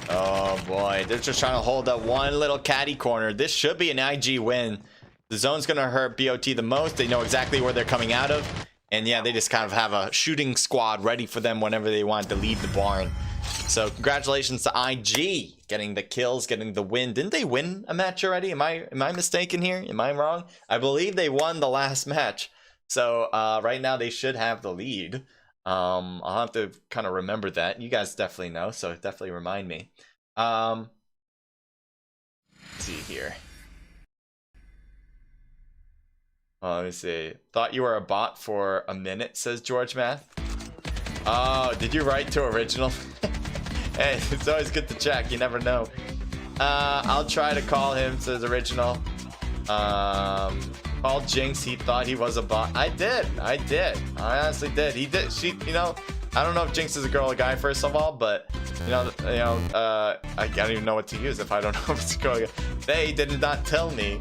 Speaker 1: Oh boy, they're just trying to hold that one little caddy corner. This should be an IG win. The zone's gonna hurt BOT the most. They know exactly where they're coming out of, and yeah, they just kind of have a shooting squad ready for them whenever they want to leave the barn. So congratulations to IG getting the kills, getting the win. Didn't they win a match already? Am I mistaken here? Am I wrong? I believe they won the last match. So right now they should have the lead. I'll have to kind of remember that. You guys definitely know, so definitely remind me. Let's see here. Let me see. Thought you were a bot for a minute, says George Math. Oh, did you write to original? Hey, it's always good to check. You never know. I'll try to call him, says original. Called Jinx. He thought he was a bot. I did. I honestly did. He did. She, you know, I don't know if Jinx is a girl or a guy, first of all, but I don't even know what to use if I don't know if it's a girl or a guy. They did not tell me,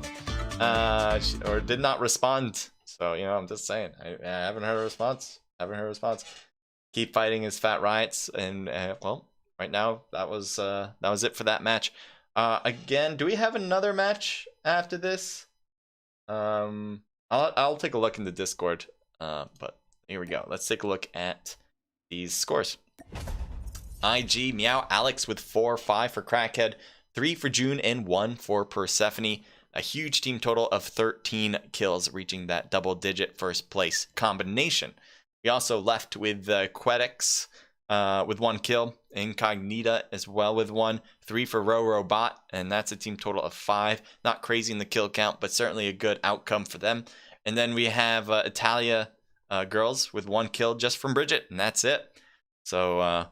Speaker 1: or did not respond. So, I'm just saying. I haven't heard a response. Keep fighting his fat riots, and well, right now that was it for that match. Again, do we have another match after this? I'll take a look in the Discord. But here we go. Let's take a look at these scores. IG Meow Alex with 4-5 for Crackhead, 3 for June, and 1 for Persephone. A huge team total of 13 kills, reaching that double-digit first place combination. We also left with Quedix with 1 kill, Incognita as well with 1, 3 for Robot, and that's a team total of 5. Not crazy in the kill count, but certainly a good outcome for them. And then we have Italia girls with 1 kill just from Bridget, and that's it. So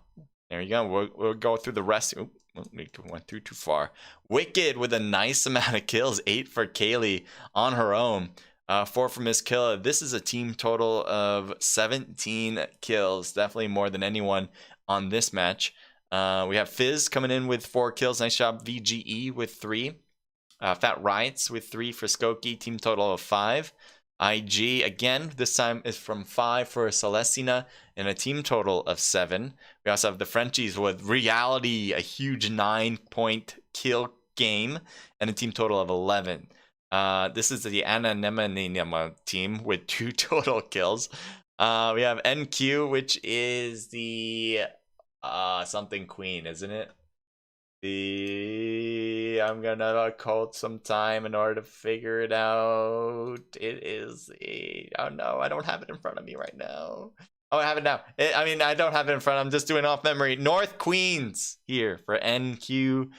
Speaker 1: there you go. We'll go through the rest. Oop, We went through too far. Wicked with a nice amount of kills. 8 for Kaylee on her own. 4 for Miss Killa. This is a team total of 17 kills. Definitely more than anyone on this match. We have Fizz coming in with 4 kills. Nice job. VGE with 3. Fat Riots with 3 for Skokie. Team total of 5. IG, again, this time is from 5 for Celestina and a team total of 7. We also have the Frenchies with Reality, a huge 9-point kill game, and a team total of 11. This is the Ananemanema team with 2 total kills. We have NQ, which is the something queen, isn't it? I'm gonna call some time in order to figure it out. It is oh no, I don't have it in front of me right now. Oh, I have it now. I don't have it in front. I'm just doing off memory. North Queens here for NQ,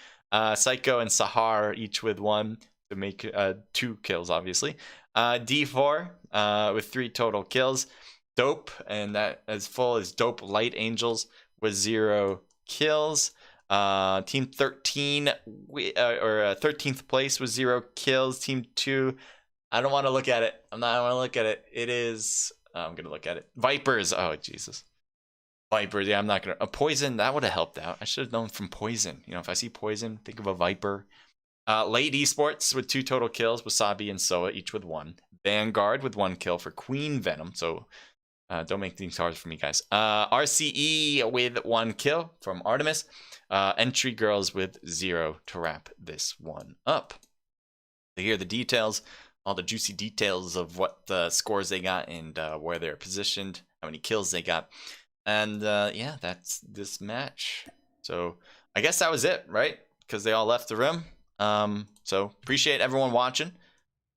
Speaker 1: Psycho and Sahar, each with 1 to make 2 kills, obviously. D4 with 3 total kills. Dope, and that as full as Dope Light Angels with 0 kills. Team 13 or 13th place with 0 kills. Team 2, I don't want to look at it. I want to look at it. It is I'm gonna look at it. Vipers. Oh Jesus, Vipers. Yeah, I'm not gonna. Poison. That would have helped out. I should have known from Poison. You know, if I see Poison, think of a Viper. Late Esports with 2 total kills. Wasabi and Soa each with 1. Vanguard with 1 kill for Queen Venom. So don't make things hard for me, guys. RCE with 1 kill from Artemis. Entry Girls with 0 to wrap this one up. To hear the details, all the juicy details of what the scores they got and where they're positioned, how many kills they got. And yeah, that's this match. So I guess that was it, right? Because they all left the room. So appreciate everyone watching.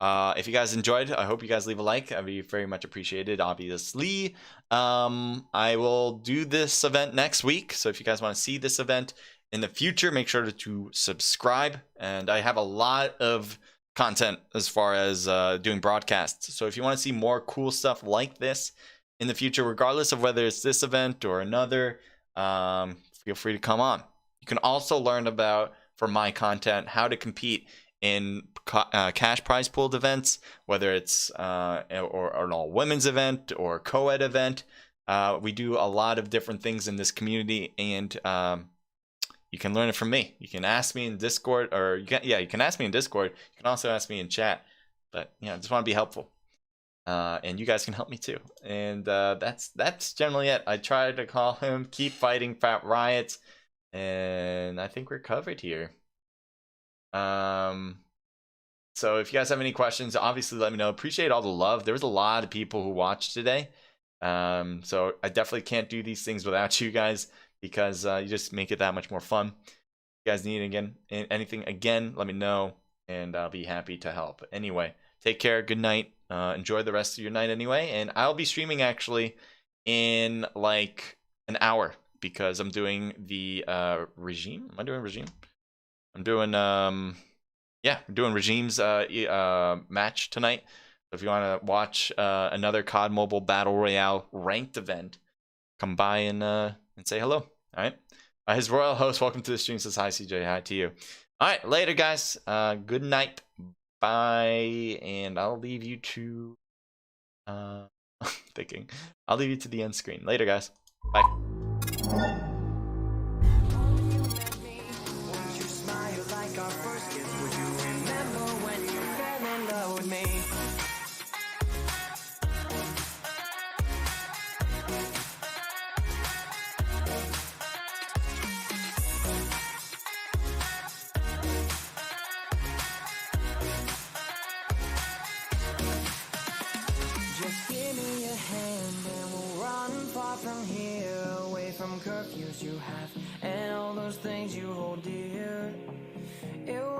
Speaker 1: If you guys enjoyed, I hope you guys leave a like. I'd be very much appreciated, obviously. I will do this event next week. So if you guys want to see this event in the future, make sure to subscribe. And I have a lot of content as far as doing broadcasts. So if you want to see more cool stuff like this in the future, regardless of whether it's this event or another, feel free to come on. You can also learn about, from my content, how to compete in cash prize pooled events, whether it's or an all women's event or co-ed event. We do a lot of different things in this community, and you can learn it from me. You can ask me in Discord, or you can ask me in Discord. You can also ask me in chat. But I just want to be helpful, and you guys can help me too. And that's generally it. I tried to call him, keep fighting Fat Riots, and I think we're covered here. So if you guys have any questions, obviously let me know. Appreciate all the love. There was a lot of people who watched today. So I definitely can't do these things without you guys, because you just make it that much more fun. If you guys need anything again, let me know, and I'll be happy to help. Anyway, take care. Good night. Enjoy the rest of your night anyway. And I'll be streaming actually in like an hour, because I'm doing the regime. Am I doing regime? I'm doing we're doing Regime's match tonight. So if you want to watch another CoDMobile Battle Royale ranked event, come by and say hello. All right. His royal host, welcome to the stream, says hi, CJ. Hi to you. All right, later, guys. Good night. Bye. And I'll leave you to thinking. I'll leave you to the end screen. Later, guys. Bye.
Speaker 4: Just give me a hand and we'll run far from here, away from curfews you have and all those things you hold dear.